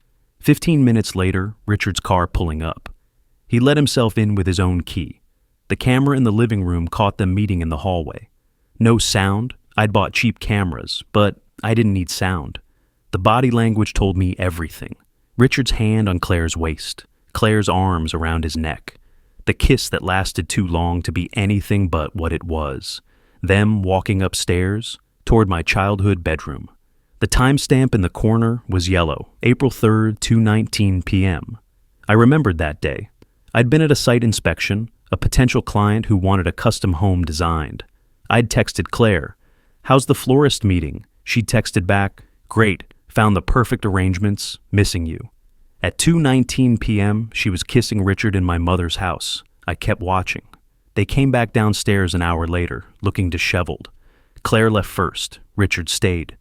15 minutes later, Richard's car pulling up. He let himself in with his own key. The camera in the living room caught them meeting in the hallway. No sound. I'd bought cheap cameras, but I didn't need sound. The body language told me everything. Richard's hand on Claire's waist, Claire's arms around his neck. The kiss that lasted too long to be anything but what it was. Them walking upstairs toward my childhood bedroom. The timestamp in the corner was yellow, April 3rd, 2:19 p.m. I remembered that day. I'd been at a site inspection, a potential client who wanted a custom home designed. I'd texted Claire, "How's the florist meeting?" She'd texted back, "Great, found the perfect arrangements, missing you." At 2:19 p.m., she was kissing Richard in my mother's house. I kept watching. They came back downstairs an hour later, looking disheveled. Claire left first. Richard stayed.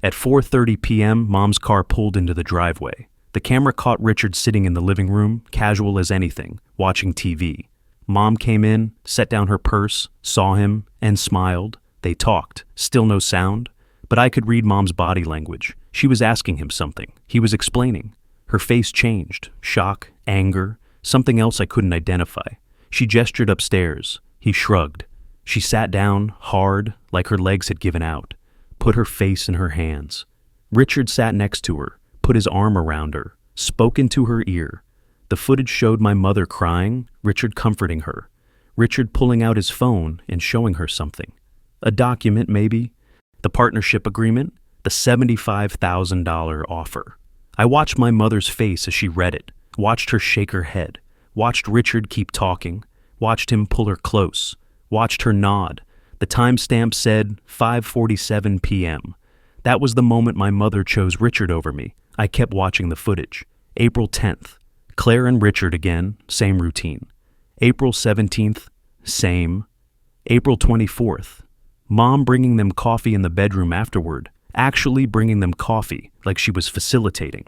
At 4:30 p.m., Mom's car pulled into the driveway. The camera caught Richard sitting in the living room, casual as anything, watching TV. Mom came in, set down her purse, saw him, and smiled. They talked. Still no sound. But I could read Mom's body language. She was asking him something. He was explaining. Her face changed. Shock, anger, something else I couldn't identify. She gestured upstairs. He shrugged. She sat down, hard, like her legs had given out. Put her face in her hands. Richard sat next to her, put his arm around her, spoke into her ear. The footage showed my mother crying, Richard comforting her, Richard pulling out his phone and showing her something. A document, maybe. The partnership agreement, the $75,000 offer. I watched my mother's face as she read it, watched her shake her head, watched Richard keep talking, watched him pull her close, watched her nod. The timestamp said 5:47 p.m. That was the moment my mother chose Richard over me. I kept watching the footage. April 10th. Claire and Richard again, same routine. April 17th, same. April 24th. Mom bringing them coffee in the bedroom afterward, actually bringing them coffee like she was facilitating.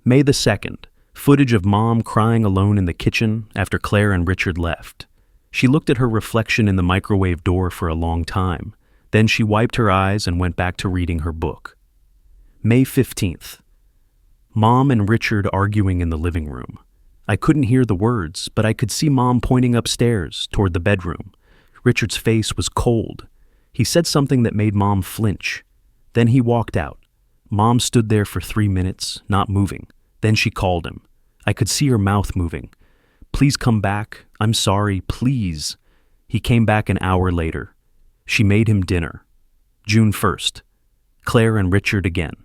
May the 2nd. Footage of Mom crying alone in the kitchen after Claire and Richard left. She looked at her reflection in the microwave door for a long time. Then she wiped her eyes and went back to reading her book. May 15th. Mom and Richard arguing in the living room. I couldn't hear the words, but I could see Mom pointing upstairs toward the bedroom. Richard's face was cold. He said something that made Mom flinch. Then he walked out. Mom stood there for 3 minutes, not moving. Then she called him. I could see her mouth moving. "Please come back. I'm sorry, please." He came back an hour later. She made him dinner. June 1st. Claire and Richard again.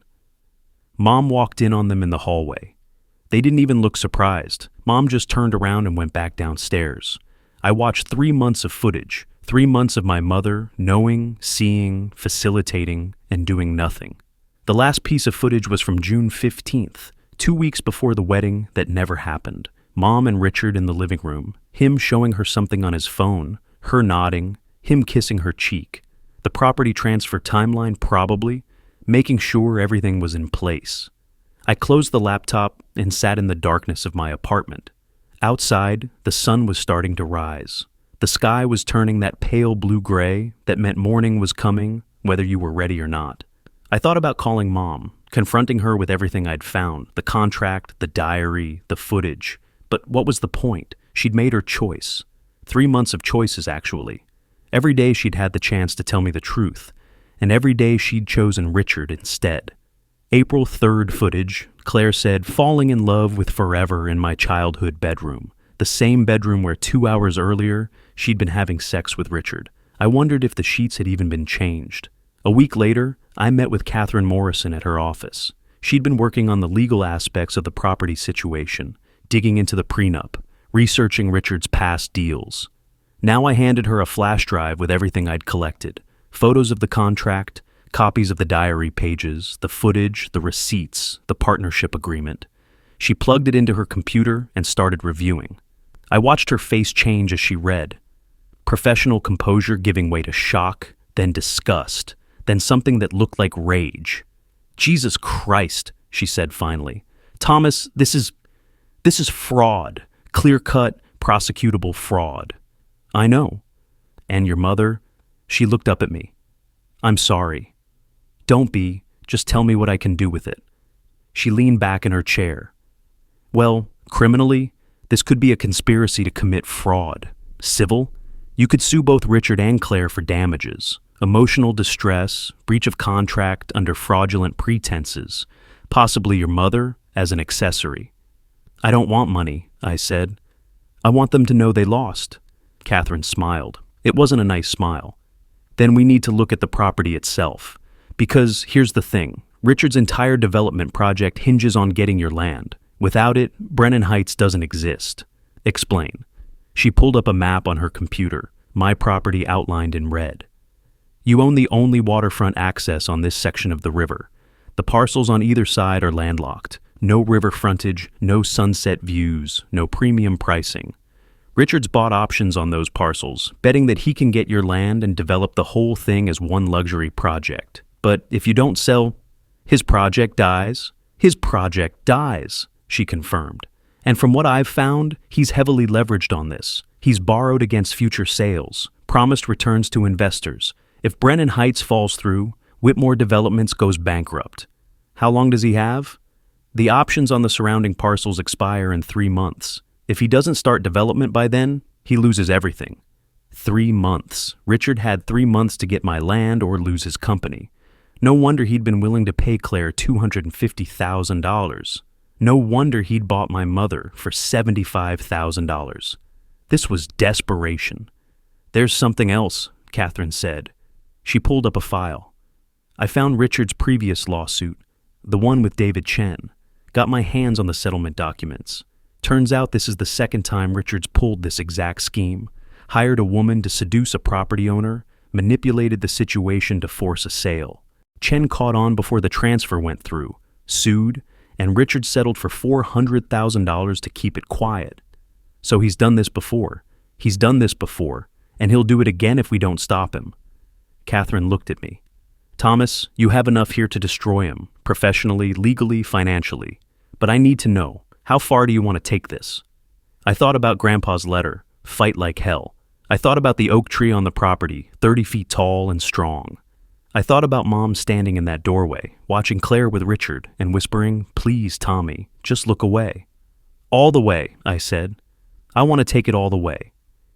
Mom walked in on them in the hallway. They didn't even look surprised. Mom just turned around and went back downstairs. I watched 3 months of footage, 3 months of my mother knowing, seeing, facilitating, and doing nothing. The last piece of footage was from June 15th, 2 weeks before the wedding that never happened. Mom and Richard in the living room, him showing her something on his phone, her nodding, him kissing her cheek. The property transfer timeline probably, making sure everything was in place. I closed the laptop and sat in the darkness of my apartment. Outside, the sun was starting to rise. The sky was turning that pale blue-gray that meant morning was coming, whether you were ready or not. I thought about calling Mom, confronting her with everything I'd found, the contract, the diary, the footage. But what was the point? She'd made her choice. 3 months of choices, actually. Every day she'd had the chance to tell me the truth, and every day she'd chosen Richard instead. April 3rd footage, Claire said, falling in love with forever in my childhood bedroom, the same bedroom where 2 hours earlier she'd been having sex with Richard. I wondered if the sheets had even been changed. A week later, I met with Catherine Morrison at her office. She'd been working on the legal aspects of the property situation, digging into the prenup, researching Richard's past deals. Now I handed her a flash drive with everything I'd collected, photos of the contract, copies of the diary pages, the footage, the receipts, the partnership agreement. She plugged it into her computer and started reviewing. I watched her face change as she read. Professional composure giving way to shock, then disgust, then something that looked like rage. "Jesus Christ," she said finally. "Thomas, this is fraud. Clear-cut, prosecutable fraud." "I know." "And your mother?" She looked up at me. "I'm sorry." Don't be. Just tell me what I can do with it." She leaned back in her chair. "Well, criminally, this could be a conspiracy to commit fraud. Civil, you could sue both Richard and Claire for damages, emotional distress, breach of contract under fraudulent pretenses, possibly your mother as an accessory." "I don't want money," I said. "I want them to know they lost." Catherine smiled. It wasn't a nice smile. "Then we need to look at the property itself. Because here's the thing, Richard's entire development project hinges on getting your land. Without it, Brennan Heights doesn't exist." "Explain." She pulled up a map on her computer, my property outlined in red. "You own the only waterfront access on this section of the river. The parcels on either side are landlocked. No river frontage, no sunset views, no premium pricing. Richard's bought options on those parcels, betting that he can get your land and develop the whole thing as one luxury project. But if you don't sell, his project dies." "His project dies," she confirmed. "And from what I've found, he's heavily leveraged on this. He's borrowed against future sales, promised returns to investors. If Brennan Heights falls through, Whitmore Developments goes bankrupt. How long does he have? The options on the surrounding parcels expire in 3 months. If he doesn't start development by then, he loses everything." 3 months. Richard had 3 months to get my land or lose his company. No wonder he'd been willing to pay Claire $250,000. No wonder he'd bought my mother for $75,000. This was desperation. "There's something else," Catherine said. She pulled up a file. "I found Richard's previous lawsuit, the one with David Chen. Got my hands on the settlement documents. Turns out this is the second time Richard's pulled this exact scheme. Hired a woman to seduce a property owner, manipulated the situation to force a sale. Chen caught on before the transfer went through, sued, and Richard settled for $400,000 to keep it quiet. So he's done this before. And he'll do it again if we don't stop him." Catherine looked at me. "Thomas, you have enough here to destroy him, professionally, legally, financially. But I need to know, how far do you want to take this?" I thought about Grandpa's letter, fight like hell. I thought about the oak tree on the property, 30 feet tall and strong. I thought about Mom standing in that doorway, watching Claire with Richard, and whispering, "Please, Tommy, just look away." "All the way," I said. "I want to take it all the way."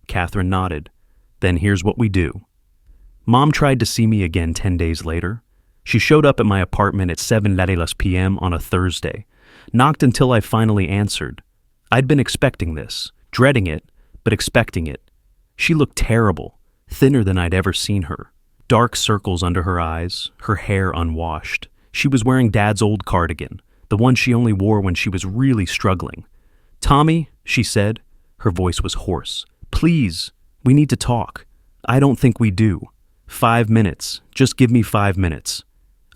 Catherine nodded. "Then here's what we do." Mom tried to see me again 10 days later. She showed up at my apartment at 7:00 p.m. on a Thursday, knocked until I finally answered. I'd been expecting this, dreading it, but expecting it. She looked terrible, thinner than I'd ever seen her. Dark circles under her eyes, her hair unwashed. She was wearing Dad's old cardigan, the one she only wore when she was really struggling. "Tommy," she said. Her voice was hoarse. "Please, we need to talk. I don't think we do. 5 minutes. Just give me 5 minutes."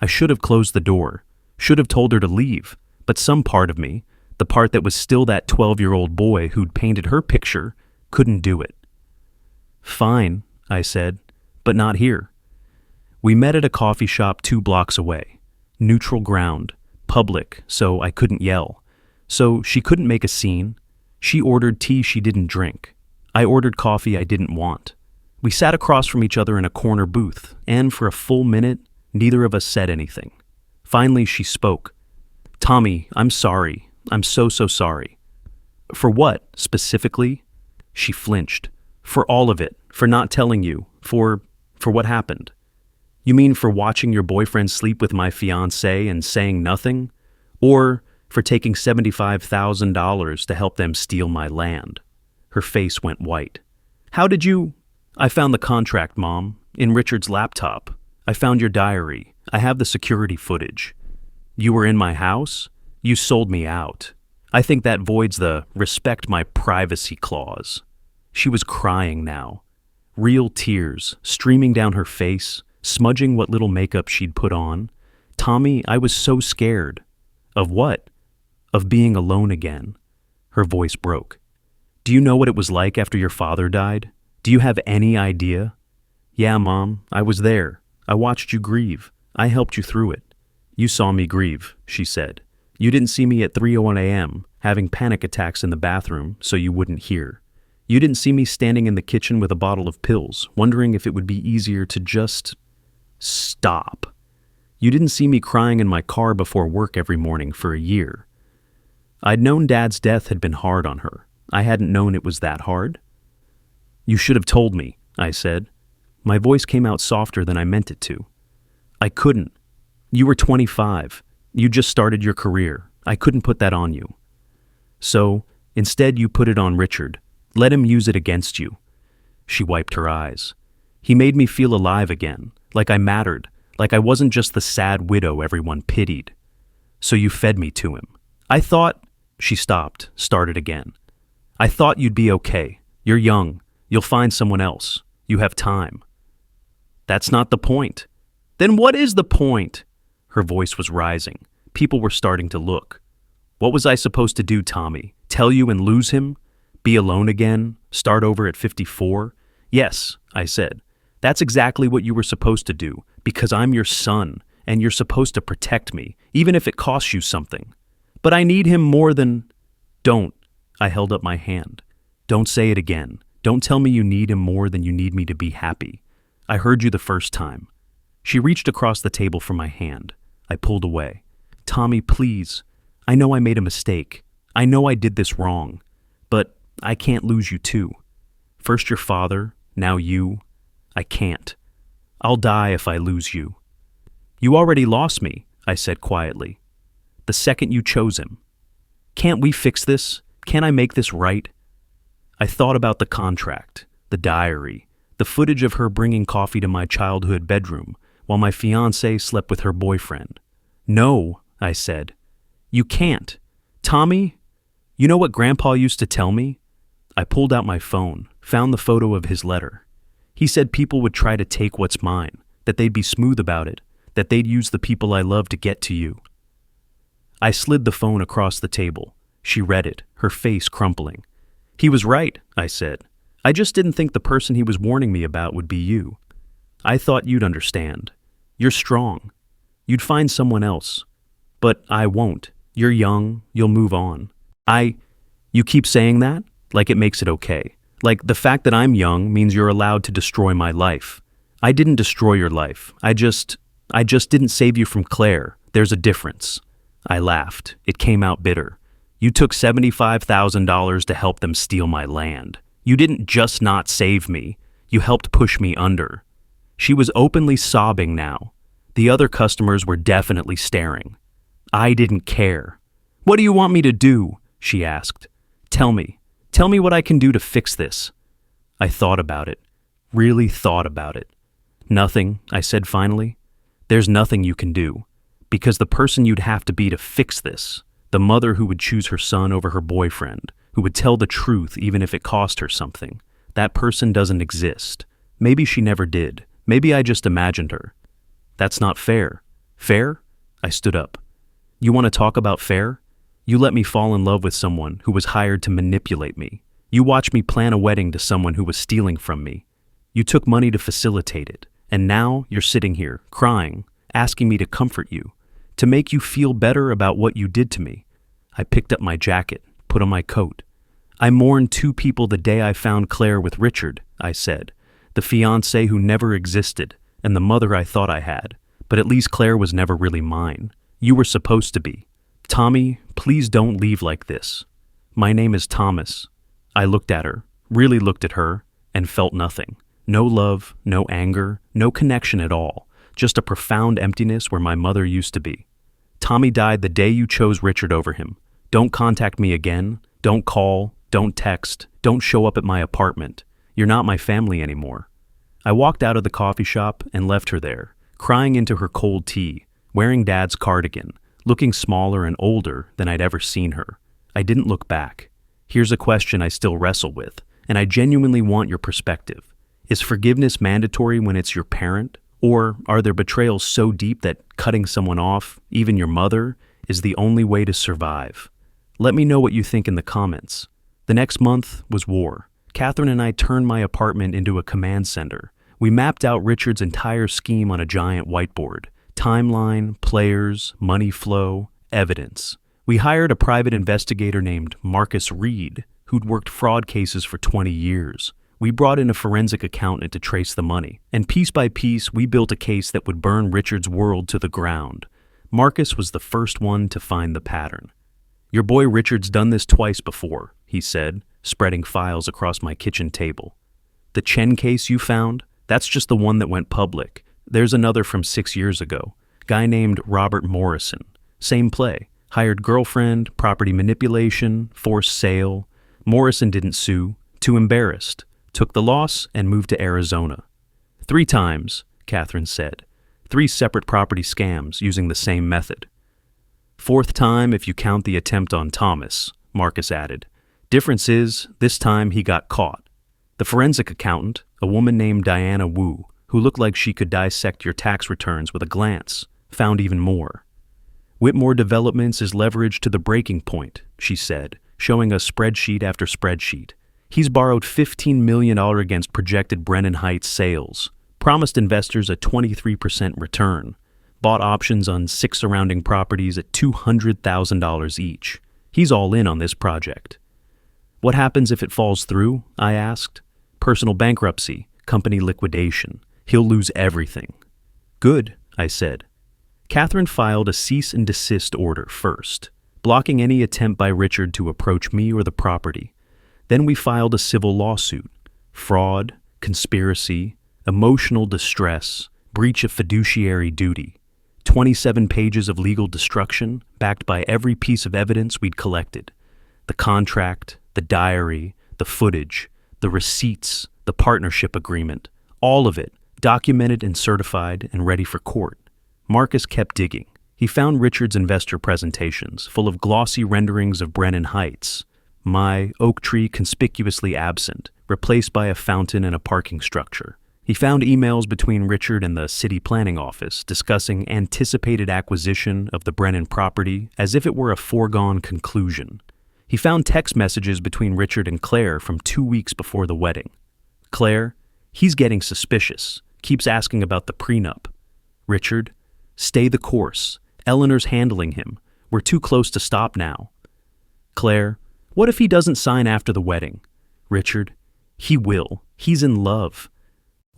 I should have closed the door, should have told her to leave, but some part of me, the part that was still that 12-year-old boy who'd painted her picture, couldn't do it. "Fine," I said, "but not here." We met at a coffee shop 2 blocks away. Neutral ground, public, so I couldn't yell. So she couldn't make a scene. She ordered tea she didn't drink. I ordered coffee I didn't want. We sat across from each other in a corner booth, and for a full minute, neither of us said anything. Finally, she spoke. "Tommy, I'm sorry. I'm so sorry." "For what, specifically?" She flinched. "For all of it. For not telling you. For what happened." "You mean for watching your boyfriend sleep with my fiancée and saying nothing? Or for taking $75,000 to help them steal my land?" Her face went white. "How did you—" "I found the contract, Mom, in Richard's laptop. I found your diary. I have the security footage. You were in my house? You sold me out. I think that voids the respect my privacy clause." She was crying now. Real tears streaming down her face, smudging what little makeup she'd put on. "Tommy, I was so scared." "Of what?" "Of being alone again." Her voice broke. "Do you know what it was like after your father died? Do you have any idea?" "Yeah, Mom, I was there. I watched you grieve. I helped you through it." "You saw me grieve," she said. "You didn't see me at 3:01 a.m., having panic attacks in the bathroom so you wouldn't hear. You didn't see me standing in the kitchen with a bottle of pills, wondering if it would be easier to just stop." You didn't see me crying in my car before work every morning for a year. I'd known Dad's death had been hard on her. I hadn't known it was that hard. You should have told me, I said. My voice came out softer than I meant it to. I couldn't. You were 25. You just started your career. I couldn't put that on you. So, instead you put it on Richard. Let him use it against you. She wiped her eyes. He made me feel alive again, like I mattered, like I wasn't just the sad widow everyone pitied. So you fed me to him. I thought... She stopped, started again. I thought you'd be okay. You're young. You'll find someone else. You have time. That's not the point. Then what is the point? Her voice was rising. People were starting to look. What was I supposed to do, Tommy? Tell you and lose him? Be alone again? Start over at 54? Yes, I said. That's exactly what you were supposed to do, because I'm your son, and you're supposed to protect me, even if it costs you something. But I need him more than... Don't. I held up my hand. Don't say it again. Don't tell me you need him more than you need me to be happy. I heard you the first time. She reached across the table for my hand. I pulled away. Tommy, please. I know I made a mistake. I know I did this wrong. But I can't lose you too. First your father, now you. I can't. I'll die if I lose you. You already lost me, I said quietly. The second you chose him. Can't we fix this? Can't I make this right? I thought about the contract, the diary, the footage of her bringing coffee to my childhood bedroom while my fiancée slept with her boyfriend. No, I said. You can't. Tommy, you know what Grandpa used to tell me? I pulled out my phone, found the photo of his letter. He said people would try to take what's mine, that they'd be smooth about it, that they'd use the people I love to get to you. I slid the phone across the table. She read it, her face crumpling. He was right, I said. I just didn't think the person he was warning me about would be you. I thought you'd understand. You're strong. You'd find someone else. But I won't. You're young. You'll move on. You keep saying that? Like it makes it okay. Like the fact that I'm young means you're allowed to destroy my life. I didn't destroy your life. I just didn't save you from Claire. There's a difference. I laughed. It came out bitter. You took $75,000 to help them steal my land. You didn't just not save me. You helped push me under. She was openly sobbing now. The other customers were definitely staring. I didn't care. What do you want me to do? She asked. Tell me. Tell me what I can do to fix this. I thought about it. Really thought about it. Nothing, I said finally. There's nothing you can do. Because the person you'd have to be to fix this, the mother who would choose her son over her boyfriend, who would tell the truth even if it cost her something, that person doesn't exist. Maybe she never did. Maybe I just imagined her. That's not fair. Fair? I stood up. You want to talk about fair? You let me fall in love with someone who was hired to manipulate me. You watched me plan a wedding to someone who was stealing from me. You took money to facilitate it, and now you're sitting here, crying, asking me to comfort you, to make you feel better about what you did to me. I picked up my jacket, put on my coat. I mourned two people the day I found Claire with Richard, I said, the fiancé who never existed, and the mother I thought I had, but at least Claire was never really mine. You were supposed to be. Tommy, please don't leave like this. My name is Thomas. I looked at her, really looked at her, and felt nothing. No love, no anger, no connection at all. Just a profound emptiness where my mother used to be. Tommy died the day you chose Richard over him. Don't contact me again. Don't call. Don't text. Don't show up at my apartment. You're not my family anymore. I walked out of the coffee shop and left her there, crying into her cold tea, wearing Dad's cardigan, looking smaller and older than I'd ever seen her. I didn't look back. Here's a question I still wrestle with, and I genuinely want your perspective. Is forgiveness mandatory when it's your parent? Or are there betrayals so deep that cutting someone off, even your mother, is the only way to survive? Let me know what you think in the comments. The next month was war. Catherine and I turned my apartment into a command center. We mapped out Richard's entire scheme on a giant whiteboard. Timeline, players, money flow, evidence. We hired a private investigator named Marcus Reed, who'd worked fraud cases for 20 years. We brought in a forensic accountant to trace the money, and piece by piece, we built a case that would burn Richard's world to the ground. Marcus was the first one to find the pattern. "Your boy Richard's done this twice before," he said, spreading files across my kitchen table. "The Chen case you found? That's just the one that went public. There's another from 6 years ago. Guy named Robert Morrison. Same play. Hired girlfriend, property manipulation, forced sale. Morrison didn't sue. Too embarrassed. Took the loss and moved to Arizona. 3 times, Catherine said. 3 separate property scams using the same method. 4th time if you count the attempt on Thomas," Marcus added. "Difference is, this time he got caught. The forensic accountant, a woman named Diana Wu, who looked like she could dissect your tax returns with a glance, found even more. Whitmore Developments is leveraged to the breaking point," she said, showing us spreadsheet after spreadsheet. "He's borrowed $15 million against projected Brennan Heights sales, promised investors a 23% return, bought options on 6 surrounding properties at $200,000 each. He's all in on this project." "What happens if it falls through?" I asked. "Personal bankruptcy, company liquidation. He'll lose everything." "Good," I said. Catherine filed a cease and desist order first, blocking any attempt by Richard to approach me or the property. Then we filed a civil lawsuit. Fraud, conspiracy, emotional distress, breach of fiduciary duty. 27 pages of legal destruction backed by every piece of evidence we'd collected. The contract, the diary, the footage, the receipts, the partnership agreement, all of it documented and certified and ready for court. Marcus kept digging. He found Richard's investor presentations full of glossy renderings of Brennan Heights. My oak tree conspicuously absent, replaced by a fountain and a parking structure. He found emails between Richard and the city planning office discussing anticipated acquisition of the Brennan property as if it were a foregone conclusion. He found text messages between Richard and Claire from 2 weeks before the wedding. Claire, "He's getting suspicious, keeps asking about the prenup." Richard, "Stay the course. Eleanor's handling him. We're too close to stop now." Claire, "What if he doesn't sign after the wedding?" Richard, "He will. He's in love."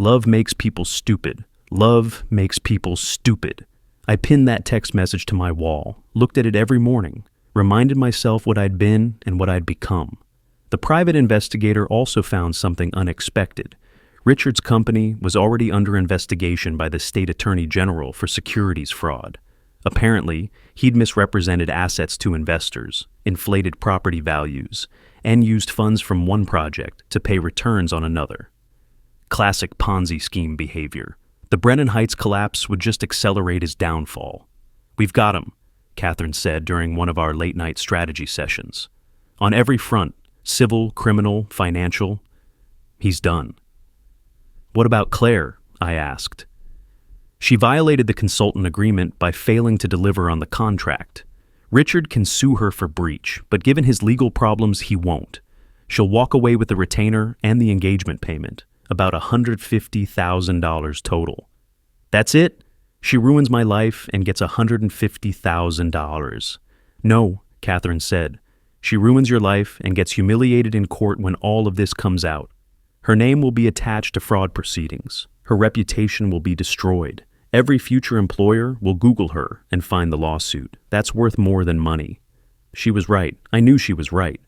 Love makes people stupid. Love makes people stupid. I pinned that text message to my wall, looked at it every morning, reminded myself what I'd been and what I'd become. The private investigator also found something unexpected. Richard's company was already under investigation by the state attorney general for securities fraud. Apparently, he'd misrepresented assets to investors, inflated property values, and used funds from one project to pay returns on another. Classic Ponzi scheme behavior. The Brennan Heights collapse would just accelerate his downfall. "We've got him," Catherine said during one of our late-night strategy sessions. "On every front, civil, criminal, financial, he's done." "What about Claire?" I asked. "She violated the consultant agreement by failing to deliver on the contract. Richard can sue her for breach, but given his legal problems, he won't. She'll walk away with the retainer and the engagement payment, about $150,000 total." "That's it? She ruins my life and gets $150,000. "No," Catherine said. "She ruins your life and gets humiliated in court when all of this comes out. Her name will be attached to fraud proceedings. Her reputation will be destroyed. Every future employer will Google her and find the lawsuit. That's worth more than money." She was right. I knew she was right.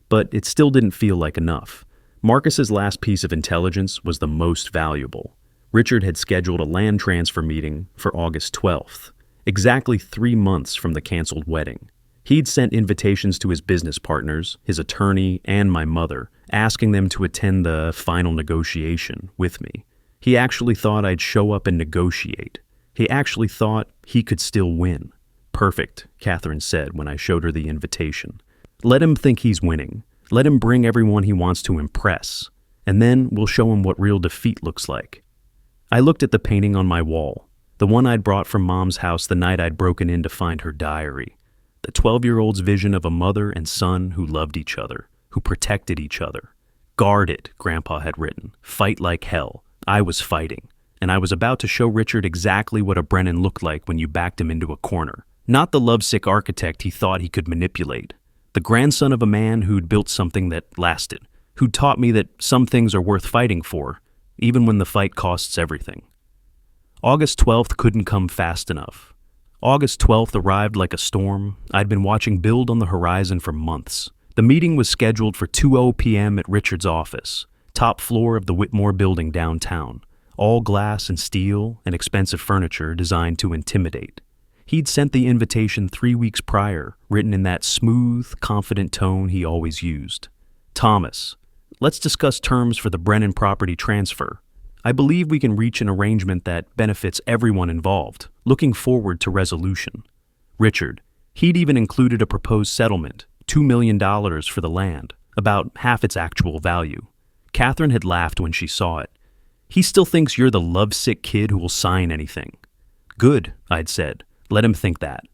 But it still didn't feel like enough. Marcus's last piece of intelligence was the most valuable. Richard had scheduled a land transfer meeting for August 12th, exactly 3 months from the canceled wedding. He'd sent invitations to his business partners, his attorney, and my mother, asking them to attend the final negotiation with me. He actually thought I'd show up and negotiate. He actually thought he could still win. "Perfect," Catherine said when I showed her the invitation. "Let him think he's winning. Let him bring everyone he wants to impress. And then we'll show him what real defeat looks like." I looked at the painting on my wall, the one I'd brought from Mom's house the night I'd broken in to find her diary. The 12-year-old's vision of a mother and son who loved each other, who protected each other. "Guard it," Grandpa had written. "Fight like hell." I was fighting, and I was about to show Richard exactly what a Brennan looked like when you backed him into a corner. Not the lovesick architect he thought he could manipulate. The grandson of a man who'd built something that lasted. who taught me that some things are worth fighting for, even when the fight costs everything. August 12th couldn't come fast enough. August 12th arrived like a storm I'd been watching build on the horizon for months. The meeting was scheduled for 2:00 p.m. at Richard's office, top floor of the Whitmore building downtown, all glass and steel and expensive furniture designed to intimidate. He'd sent the invitation 3 weeks prior, written in that smooth, confident tone he always used. Thomas, let's discuss terms for the Brennan property transfer. I believe we can reach an arrangement that benefits everyone involved, looking forward to resolution. Richard, he'd even included a proposed settlement, $2 million for the land, about half its actual value. Catherine had laughed when she saw it. He still thinks you're the lovesick kid who will sign anything. Good, I'd said. Let him think that.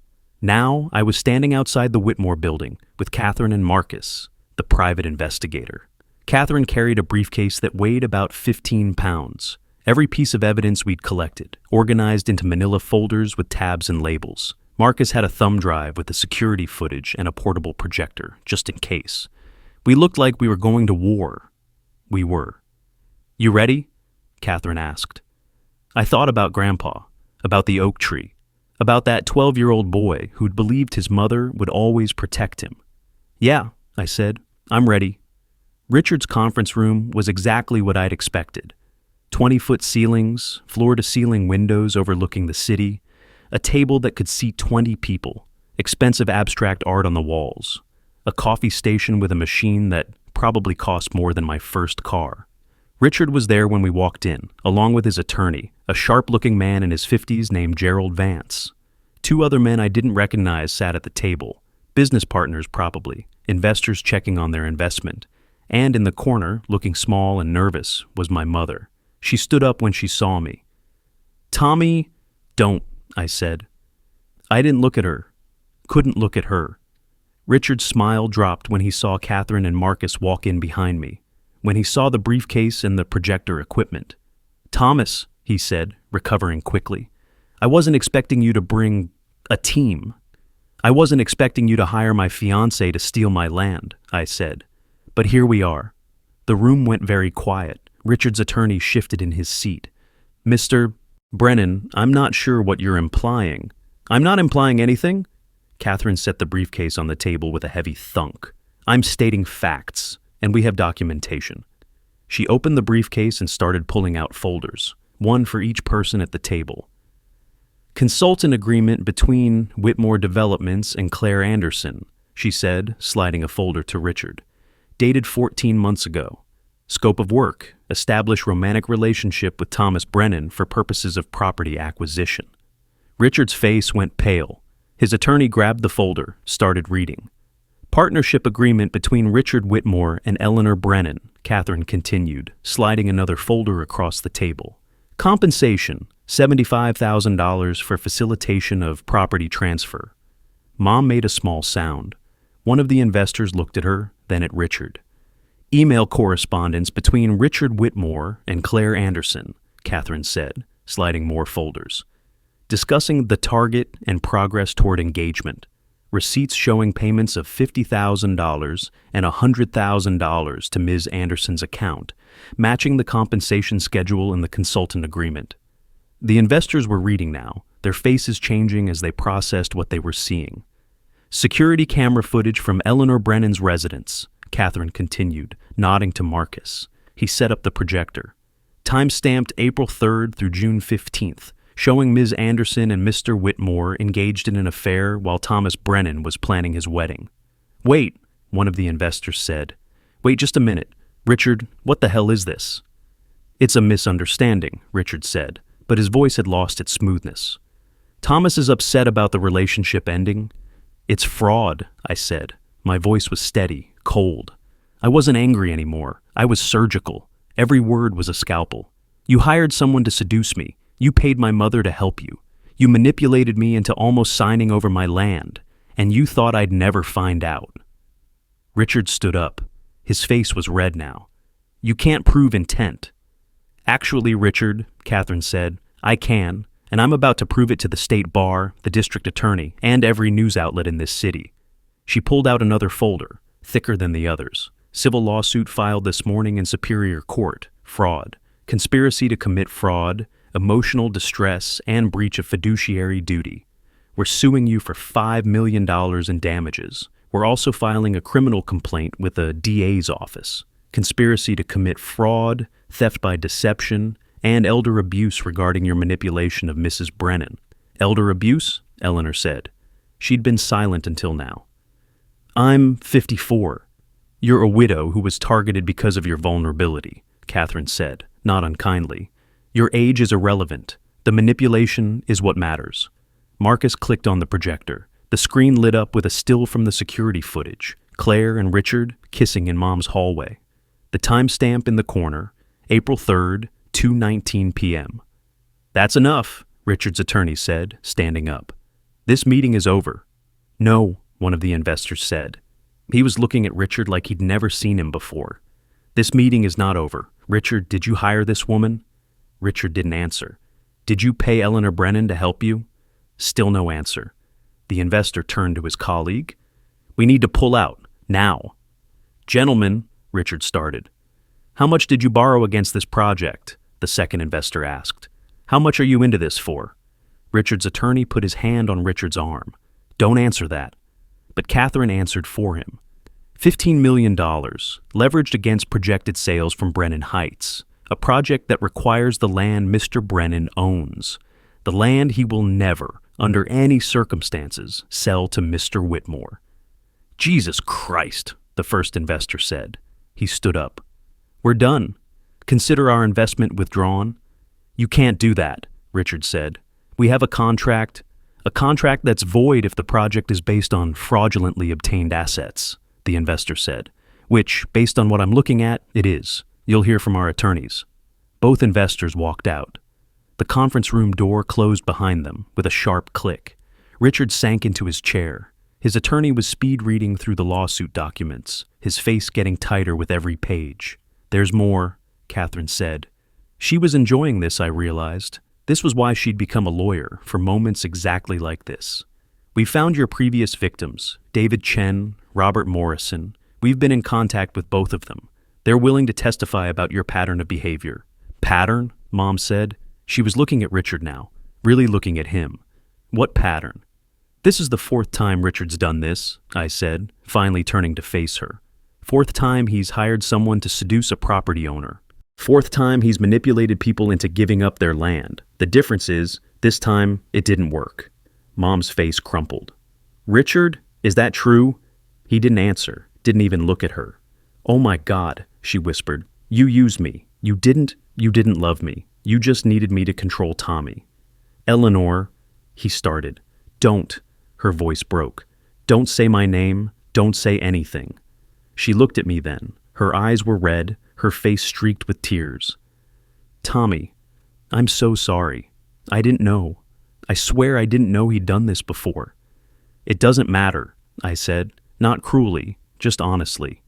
Now I was standing outside the Whitmore building with Catherine and Marcus, the private investigator. Catherine carried a briefcase that weighed about 15 pounds. Every piece of evidence we'd collected, organized into manila folders with tabs and labels. Marcus had a thumb drive with the security footage and a portable projector, just in case. We looked like we were going to war. We were. You ready? Catherine asked. I thought about Grandpa, about the oak tree, about that 12-year-old boy who'd believed his mother would always protect him. Yeah, I said, I'm ready. Richard's conference room was exactly what I'd expected. 20-foot ceilings, floor-to-ceiling windows overlooking the city, a table that could seat 20 people, expensive abstract art on the walls, a coffee station with a machine that probably cost more than my first car. Richard was there when we walked in, along with his attorney, a sharp-looking man in his 50s named Gerald Vance. 2 other men I didn't recognize sat at the table, business partners probably, investors checking on their investment. And in the corner, looking small and nervous, was my mother. She stood up when she saw me. Tommy, don't, I said. I didn't look at her. Couldn't look at her. Richard's smile dropped when he saw Catherine and Marcus walk in behind me, when he saw the briefcase and the projector equipment. Thomas, he said, recovering quickly, I wasn't expecting you to bring a team. I wasn't expecting you to hire my fiancée to steal my land, I said. But here we are. The room went very quiet. Richard's attorney shifted in his seat. Mr. Brennan, I'm not sure what you're implying. I'm not implying anything. Catherine set the briefcase on the table with a heavy thunk. I'm stating facts, and we have documentation. She opened the briefcase and started pulling out folders, one for each person at the table. Consultant agreement between Whitmore Developments and Claire Anderson, she said, sliding a folder to Richard. Dated 14 months ago. Scope of work, establish romantic relationship with Thomas Brennan for purposes of property acquisition. Richard's face went pale. His attorney grabbed the folder, started reading. Partnership agreement between Richard Whitmore and Eleanor Brennan, Catherine continued, sliding another folder across the table. Compensation, $75,000 for facilitation of property transfer. Mom made a small sound. One of the investors looked at her, then at Richard. Email correspondence between Richard Whitmore and Claire Anderson, Catherine said, sliding more folders. Discussing the target and progress toward engagement. Receipts showing payments of $50,000 and $100,000 to Ms. Anderson's account, matching the compensation schedule in the consultant agreement. The investors were reading now, their faces changing as they processed what they were seeing. Security camera footage from Eleanor Brennan's residence, Catherine continued, nodding to Marcus. He set up the projector. Time-stamped April 3rd through June 15th, showing Ms. Anderson and Mr. Whitmore engaged in an affair while Thomas Brennan was planning his wedding. Wait, one of the investors said. Wait just a minute. Richard, what the hell is this? It's a misunderstanding, Richard said, but his voice had lost its smoothness. Thomas is upset about the relationship ending. It's fraud, I said. My voice was steady, cold. I wasn't angry anymore. I was surgical. Every word was a scalpel. You hired someone to seduce me. You paid my mother to help you. You manipulated me into almost signing over my land, and you thought I'd never find out. Richard stood up. His face was red now. You can't prove intent. Actually, Richard, Catherine said, I can, and I'm about to prove it to the state bar, the district attorney, and every news outlet in this city. She pulled out another folder, thicker than the others. Civil lawsuit filed this morning in Superior Court. Fraud. Conspiracy to commit fraud, emotional distress, and breach of fiduciary duty. We're suing you for $5 million in damages. We're also filing a criminal complaint with the DA's office. Conspiracy to commit fraud, theft by deception, and elder abuse regarding your manipulation of Mrs. Brennan. Elder abuse? Eleanor said. She'd been silent until now. I'm 54. You're a widow who was targeted because of your vulnerability, Catherine said, not unkindly. Your age is irrelevant. The manipulation is what matters. Marcus clicked on the projector. The screen lit up with a still from the security footage, Claire and Richard kissing in Mom's hallway. The timestamp in the corner, April 3rd, 2:19 p.m. That's enough, Richard's attorney said, standing up. This meeting is over. No, one of the investors said. He was looking at Richard like he'd never seen him before. This meeting is not over. Richard, did you hire this woman? Richard didn't answer. Did you pay Eleanor Brennan to help you? Still no answer. The investor turned to his colleague. We need to pull out, now. Gentlemen, Richard started. How much did you borrow against this project? The second investor asked. How much are you into this for? Richard's attorney put his hand on Richard's arm. Don't answer that. But Catherine answered for him. $15 million, leveraged against projected sales from Brennan Heights, a project that requires the land Mr. Brennan owns. The land he will never, under any circumstances, sell to Mr. Whitmore. Jesus Christ, the first investor said. He stood up. We're done. Consider our investment withdrawn. You can't do that, Richard said. We have a contract that's void if the project is based on fraudulently obtained assets, the investor said, which, based on what I'm looking at, it is. You'll hear from our attorneys. Both investors walked out. The conference room door closed behind them with a sharp click. Richard sank into his chair. His attorney was speed reading through the lawsuit documents, his face getting tighter with every page. There's more, Catherine said. She was enjoying this, I realized. This was why she'd become a lawyer, for moments exactly like this. We found your previous victims, David Chen, Robert Morrison. We've been in contact with both of them. They're willing to testify about your pattern of behavior. Pattern? Mom said. She was looking at Richard now, really looking at him. What pattern? This is the fourth time Richard's done this, I said, finally turning to face her. Fourth time he's hired someone to seduce a property owner. Fourth time he's manipulated people into giving up their land. The difference is, this time, it didn't work. Mom's face crumpled. Richard, is that true? He didn't answer, didn't even look at her. Oh my God, she whispered. You used me. You didn't love me. You just needed me to control Tommy. Eleanor, he started. Don't, her voice broke. Don't say my name. Don't say anything. She looked at me then. Her eyes were red, her face streaked with tears. Tommy, I'm so sorry. I didn't know. I swear I didn't know he'd done this before. It doesn't matter, I said, not cruelly, just honestly.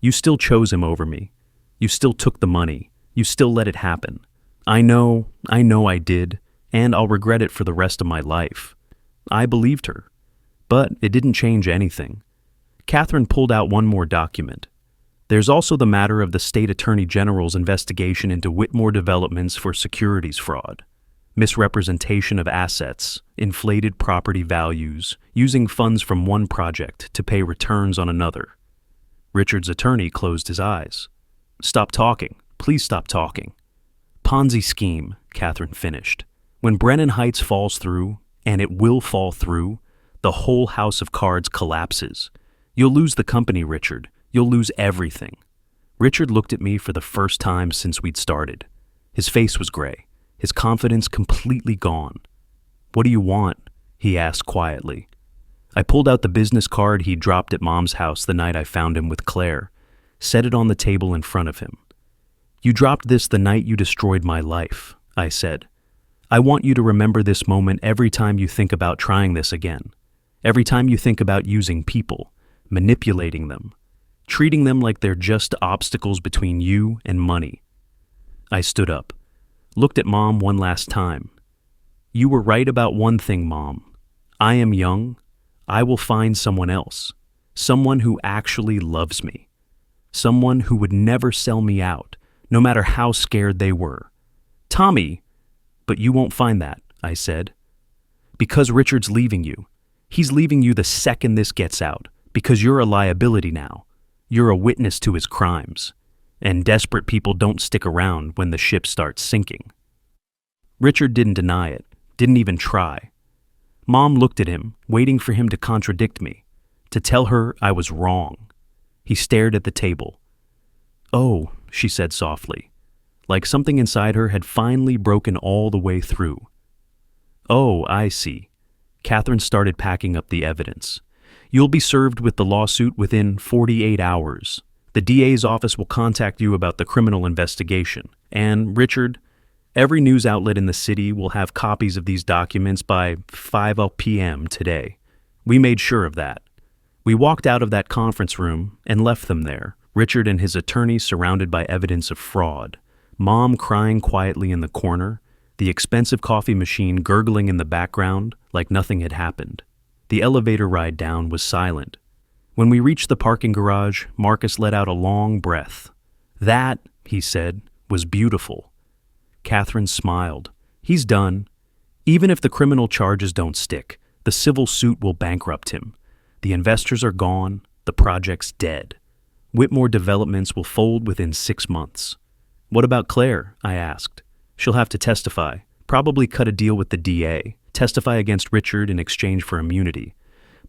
You still chose him over me. You still took the money. You still let it happen. I know I did, and I'll regret it for the rest of my life. I believed her, but it didn't change anything. Catherine pulled out one more document. There's also the matter of the State Attorney General's investigation into Whitmore Developments for securities fraud, misrepresentation of assets, inflated property values, using funds from one project to pay returns on another. Richard's attorney closed his eyes. Stop talking. Please stop talking. Ponzi scheme, Catherine finished. When Brennan Heights falls through, and it will fall through, the whole house of cards collapses. You'll lose the company, Richard. You'll lose everything. Richard looked at me for the first time since we'd started. His face was gray, his confidence completely gone. What do you want? He asked quietly. I pulled out the business card he'd dropped at Mom's house the night I found him with Claire, set it on the table in front of him. You dropped this the night you destroyed my life, I said. I want you to remember this moment every time you think about trying this again. Every time you think about using people, manipulating them, treating them like they're just obstacles between you and money. I stood up, looked at Mom one last time. You were right about one thing, Mom. I am young. I will find someone else, someone who actually loves me, someone who would never sell me out, no matter how scared they were. Tommy, but you won't find that, I said. Because Richard's leaving you. He's leaving you the second this gets out, because you're a liability now. You're a witness to his crimes. And desperate people don't stick around when the ship starts sinking. Richard didn't deny it, didn't even try. Mom looked at him, waiting for him to contradict me, to tell her I was wrong. He stared at the table. Oh, she said softly, like something inside her had finally broken all the way through. Oh, I see. Catherine started packing up the evidence. You'll be served with the lawsuit within 48 hours. The DA's office will contact you about the criminal investigation. And, Richard, every news outlet in the city will have copies of these documents by 5 p.m. today. We made sure of that. We walked out of that conference room and left them there, Richard and his attorney surrounded by evidence of fraud, Mom crying quietly in the corner, the expensive coffee machine gurgling in the background like nothing had happened. The elevator ride down was silent. When we reached the parking garage, Marcus let out a long breath. That, he said, was beautiful. Catherine smiled. He's done. Even if the criminal charges don't stick, the civil suit will bankrupt him. The investors are gone, the project's dead. Whitmore Developments will fold within 6 months. What about Claire? I asked. She'll have to testify, probably cut a deal with the DA, testify against Richard in exchange for immunity.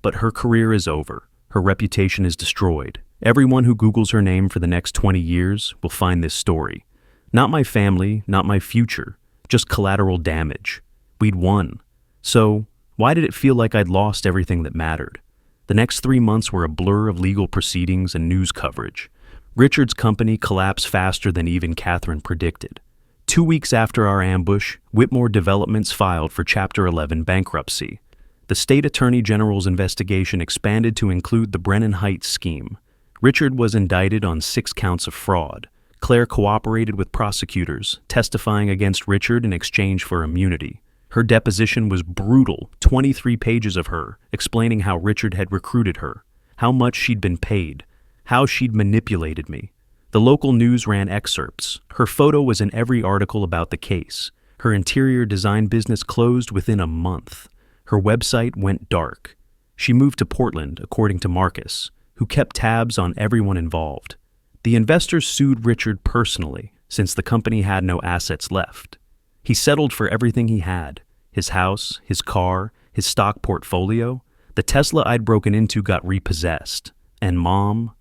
But her career is over. Her reputation is destroyed. Everyone who Googles her name for the next 20 years will find this story. Not my family, not my future, just collateral damage. We'd won. So, why did it feel like I'd lost everything that mattered? The next 3 months were a blur of legal proceedings and news coverage. Richard's company collapsed faster than even Catherine predicted. 2 weeks after our ambush, Whitmore Developments filed for Chapter 11 bankruptcy. The state attorney general's investigation expanded to include the Brennan Heights scheme. Richard was indicted on 6 counts of fraud. Claire cooperated with prosecutors, testifying against Richard in exchange for immunity. Her deposition was brutal, 23 pages of her, explaining how Richard had recruited her, how much she'd been paid, how she'd manipulated me. The local news ran excerpts. Her photo was in every article about the case. Her interior design business closed within a month. Her website went dark. She moved to Portland, according to Marcus, who kept tabs on everyone involved. The investors sued Richard personally, since the company had no assets left. He settled for everything he had, his house, his car, his stock portfolio. The Tesla I'd broken into got repossessed. And Mom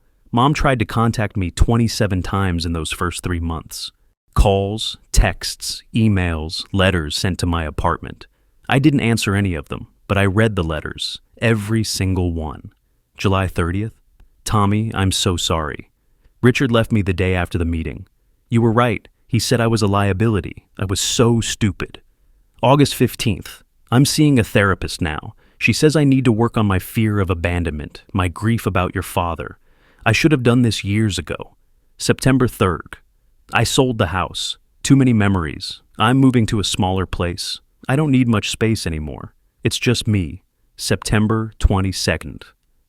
tried to contact me 27 times in those first 3 months. Calls, texts, emails, letters sent to my apartment. I didn't answer any of them, but I read the letters, every single one. July 30th. Tommy, I'm so sorry. Richard left me the day after the meeting. You were right. He said I was a liability. I was so stupid. August 15th. I'm seeing a therapist now. She says I need to work on my fear of abandonment, my grief about your father. I should have done this years ago. September 3rd. I sold the house. Too many memories. I'm moving to a smaller place. I don't need much space anymore. It's just me. September 22nd.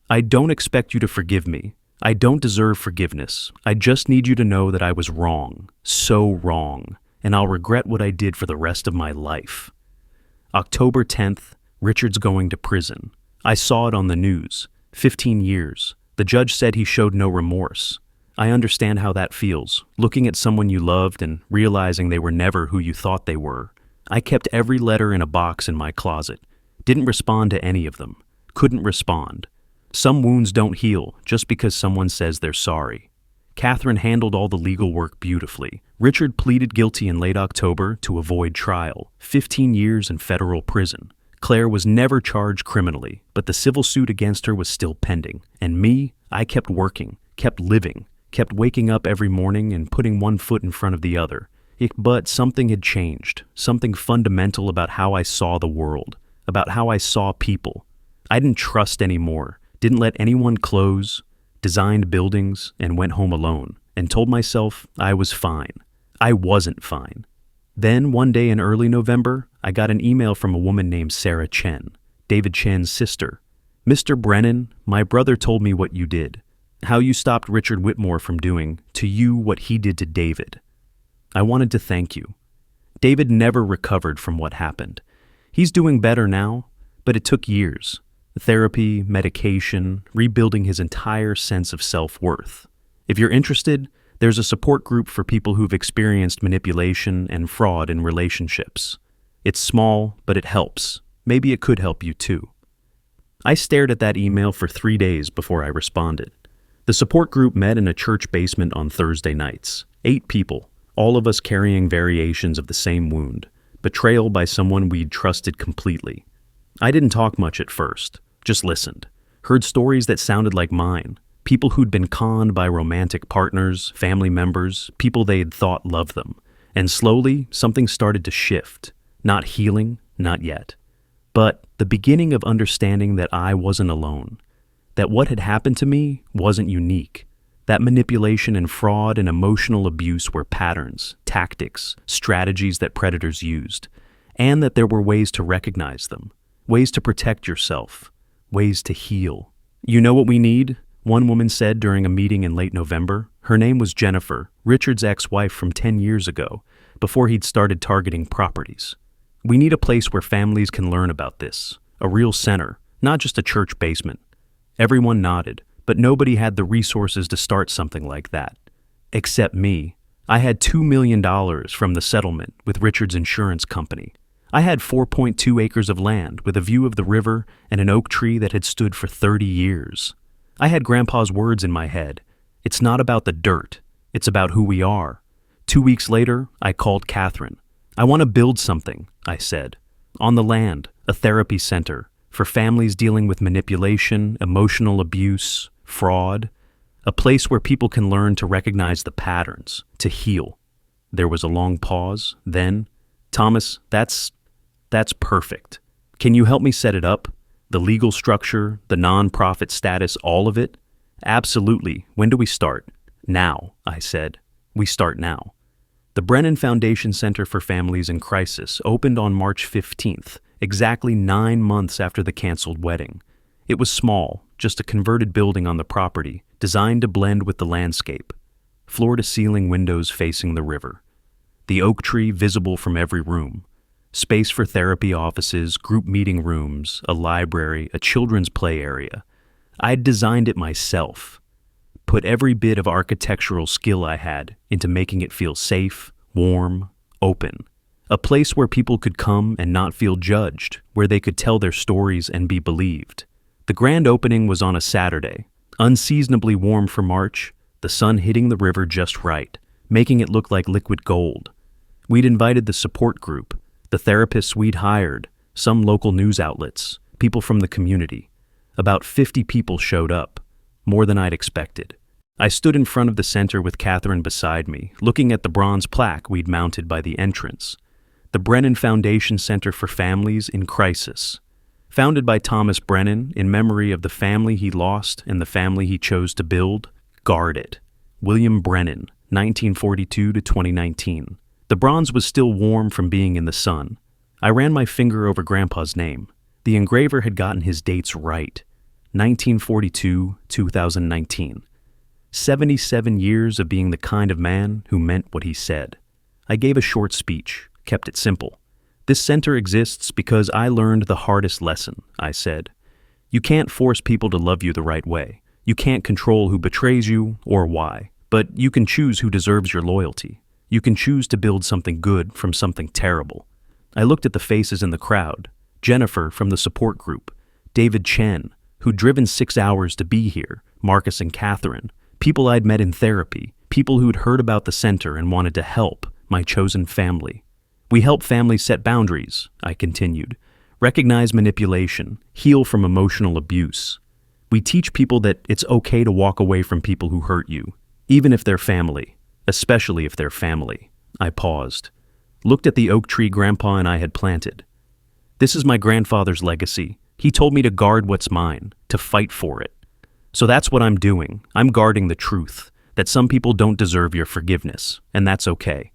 I don't expect you to forgive me. I don't deserve forgiveness. I just need you to know that I was wrong. So wrong. And I'll regret what I did for the rest of my life. October 10th. Richard's going to prison. I saw it on the news. 15 years. The judge said he showed no remorse. I understand how that feels, looking at someone you loved and realizing they were never who you thought they were. I kept every letter in a box in my closet. Didn't respond to any of them. Couldn't respond. Some wounds don't heal just because someone says they're sorry. Catherine handled all the legal work beautifully. Richard pleaded guilty in late October to avoid trial. 15 years in federal prison. Claire was never charged criminally, but the civil suit against her was still pending. And me, I kept working, kept living, kept waking up every morning and putting one foot in front of the other. But something had changed, something fundamental about how I saw the world, about how I saw people. I didn't trust anymore, didn't let anyone close, designed buildings, and went home alone, and told myself I was fine. I wasn't fine. Then, one day in early November, I got an email from a woman named Sarah Chen, David Chen's sister. Mr. Brennan, my brother told me what you did, how you stopped Richard Whitmore from doing to you what he did to David. I wanted to thank you. David never recovered from what happened. He's doing better now, but it took years. Therapy, medication, rebuilding his entire sense of self-worth. If you're interested, there's a support group for people who've experienced manipulation and fraud in relationships. It's small, but it helps. Maybe it could help you too. I stared at that email for 3 days before I responded. The support group met in a church basement on Thursday nights. 8 people, all of us carrying variations of the same wound. Betrayal by someone we'd trusted completely. I didn't talk much at first, just listened. Heard stories that sounded like mine. People who'd been conned by romantic partners, family members, people they'd thought loved them. And slowly, something started to shift. Not healing, not yet. But the beginning of understanding that I wasn't alone. That what had happened to me wasn't unique. That manipulation and fraud and emotional abuse were patterns, tactics, strategies that predators used. And that there were ways to recognize them. Ways to protect yourself. Ways to heal. You know what we need? One woman said during a meeting in late November. Her name was Jennifer, Richard's ex-wife from 10 years ago, before he'd started targeting properties. We need a place where families can learn about this. A real center, not just a church basement. Everyone nodded, but nobody had the resources to start something like that. Except me. I had $2 million from the settlement with Richard's insurance company. I had 4.2 acres of land with a view of the river and an oak tree that had stood for 30 years. I had Grandpa's words in my head. It's not about the dirt. It's about who we are. 2 weeks later, I called Catherine. I want to build something, I said. On the land, a therapy center for families dealing with manipulation, emotional abuse, fraud. A place where people can learn to recognize the patterns, to heal. There was a long pause. Then, Thomas, that's perfect. Can you help me set it up? The legal structure, the non-profit status, all of it? Absolutely. When do we start? Now, I said. We start now. The Brennan Foundation Center for Families in Crisis opened on March 15th, exactly 9 months after the canceled wedding. It was small, just a converted building on the property, designed to blend with the landscape. Floor-to-ceiling windows facing the river. The oak tree visible from every room. Space for therapy offices, group meeting rooms, a library, a children's play area. I'd designed it myself. Put every bit of architectural skill I had into making it feel safe, warm, open. A place where people could come and not feel judged, where they could tell their stories and be believed. The grand opening was on a Saturday, unseasonably warm for March, the sun hitting the river just right, making it look like liquid gold. We'd invited the support group, the therapists we'd hired, some local news outlets, people from the community. About 50 people showed up, more than I'd expected. I stood in front of the center with Catherine beside me, looking at the bronze plaque we'd mounted by the entrance. The Brennan Foundation Center for Families in Crisis. Founded by Thomas Brennan in memory of the family he lost and the family he chose to build, guard it. William Brennan, 1942 to 2019. The bronze was still warm from being in the sun. I ran my finger over Grandpa's name. The engraver had gotten his dates right. 1942, 2019. 77 years of being the kind of man who meant what he said. I gave a short speech, kept it simple. This center exists because I learned the hardest lesson, I said. You can't force people to love you the right way. You can't control who betrays you or why, but you can choose who deserves your loyalty. You can choose to build something good from something terrible. I looked at the faces in the crowd. Jennifer from the support group, David Chen, who'd driven 6 hours to be here, Marcus and Catherine, people I'd met in therapy, people who'd heard about the center and wanted to help, my chosen family. We help families set boundaries, I continued, recognize manipulation, heal from emotional abuse. We teach people that it's okay to walk away from people who hurt you, even if they're family, especially if they're family. I paused, looked at the oak tree Grandpa and I had planted. This is my grandfather's legacy. He told me to guard what's mine, to fight for it. So that's what I'm doing. I'm guarding the truth, that some people don't deserve your forgiveness, and that's okay.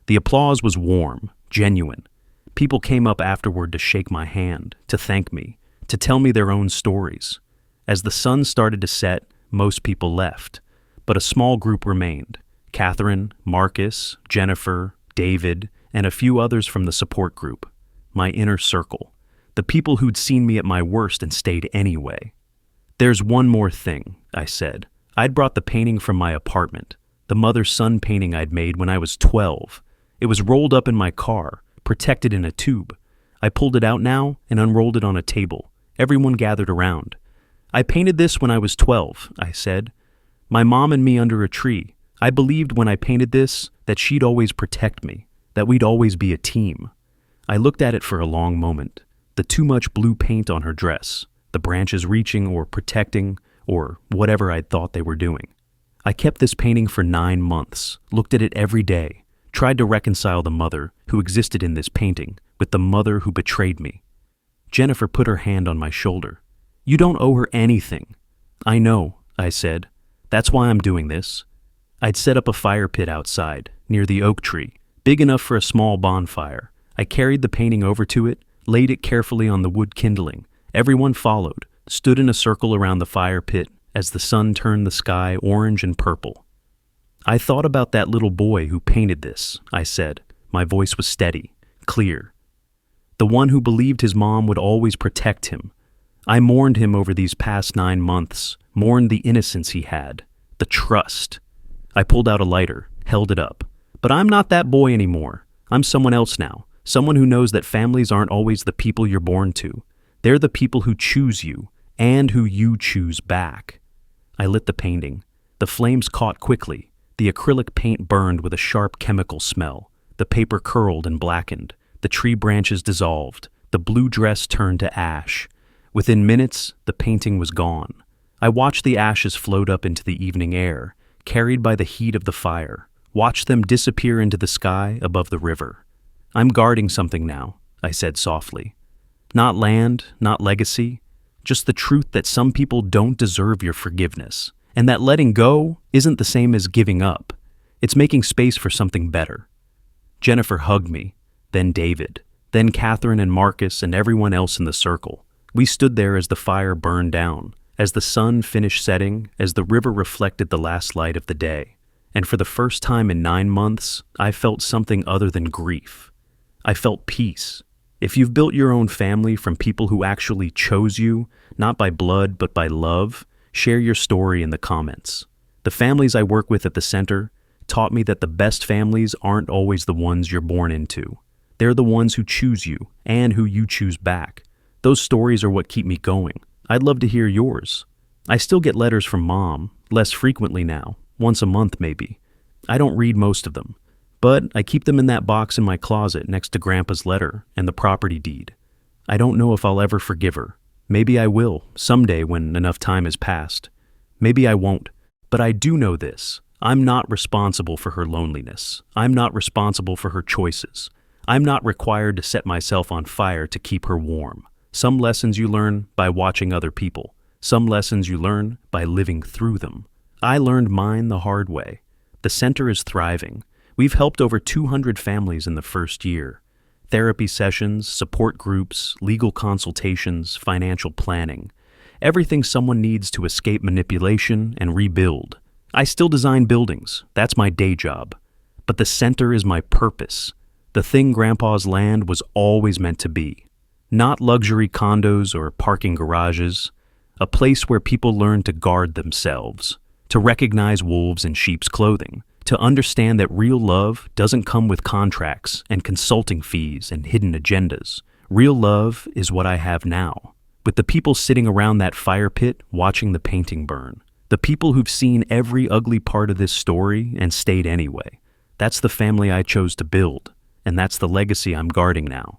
The applause was warm, genuine. People came up afterward to shake my hand, to thank me, to tell me their own stories. As the sun started to set, most people left. But a small group remained. Catherine, Marcus, Jennifer, David, and a few others from the support group. My inner circle. The people who'd seen me at my worst and stayed anyway. "There's one more thing," I said. I'd brought the painting from my apartment, the mother-son painting I'd made when I was 12. It was rolled up in my car, protected in a tube. I pulled it out now and unrolled it on a table. Everyone gathered around. "I painted this when I was 12, I said. "My mom and me under a tree. I believed when I painted this that she'd always protect me, that we'd always be a team." I looked at it for a long moment. The too much blue paint on her dress, the branches reaching or protecting, or whatever I'd thought they were doing. I kept this painting for 9 months, looked at it every day, tried to reconcile the mother who existed in this painting with the mother who betrayed me. Jennifer put her hand on my shoulder. "You don't owe her anything." "I know," I said. "That's why I'm doing this." I'd set up a fire pit outside, near the oak tree, big enough for a small bonfire. I carried the painting over to it, laid it carefully on the wood kindling. Everyone followed, stood in a circle around the fire pit as the sun turned the sky orange and purple. "I thought about that little boy who painted this," I said. My voice was steady, clear. "The one who believed his mom would always protect him. I mourned him over these past 9 months, mourned the innocence he had, the trust." I pulled out a lighter, held it up. "But I'm not that boy anymore. I'm someone else now, someone who knows that families aren't always the people you're born to. They're the people who choose you, and who you choose back." I lit the painting. The flames caught quickly. The acrylic paint burned with a sharp chemical smell. The paper curled and blackened. The tree branches dissolved. The blue dress turned to ash. Within minutes, the painting was gone. I watched the ashes float up into the evening air, carried by the heat of the fire, watched them disappear into the sky above the river. "I'm guarding something now," I said softly. "Not land, not legacy, just the truth that some people don't deserve your forgiveness, and that letting go isn't the same as giving up. It's making space for something better." Jennifer hugged me, then David, then Catherine and Marcus and everyone else in the circle. We stood there as the fire burned down, as the sun finished setting, as the river reflected the last light of the day. And for the first time in 9 months, I felt something other than grief. I felt peace. If you've built your own family from people who actually chose you, not by blood but by love, share your story in the comments. The families I work with at the center taught me that the best families aren't always the ones you're born into. They're the ones who choose you and who you choose back. Those stories are what keep me going. I'd love to hear yours. I still get letters from Mom, less frequently now, once a month maybe. I don't read most of them, but I keep them in that box in my closet next to Grandpa's letter and the property deed. I don't know if I'll ever forgive her. Maybe I will, someday when enough time has passed. Maybe I won't, but I do know this. I'm not responsible for her loneliness. I'm not responsible for her choices. I'm not required to set myself on fire to keep her warm. Some lessons you learn by watching other people. Some lessons you learn by living through them. I learned mine the hard way. The center is thriving. We've helped over 200 families in the first year. Therapy sessions, support groups, legal consultations, financial planning. Everything someone needs to escape manipulation and rebuild. I still design buildings. That's my day job. But the center is my purpose. The thing Grandpa's land was always meant to be. Not luxury condos or parking garages. A place where people learn to guard themselves, to recognize wolves in sheep's clothing, to understand that real love doesn't come with contracts and consulting fees and hidden agendas. Real love is what I have now, with the people sitting around that fire pit watching the painting burn. The people who've seen every ugly part of this story and stayed anyway. That's the family I chose to build, and that's the legacy I'm guarding now.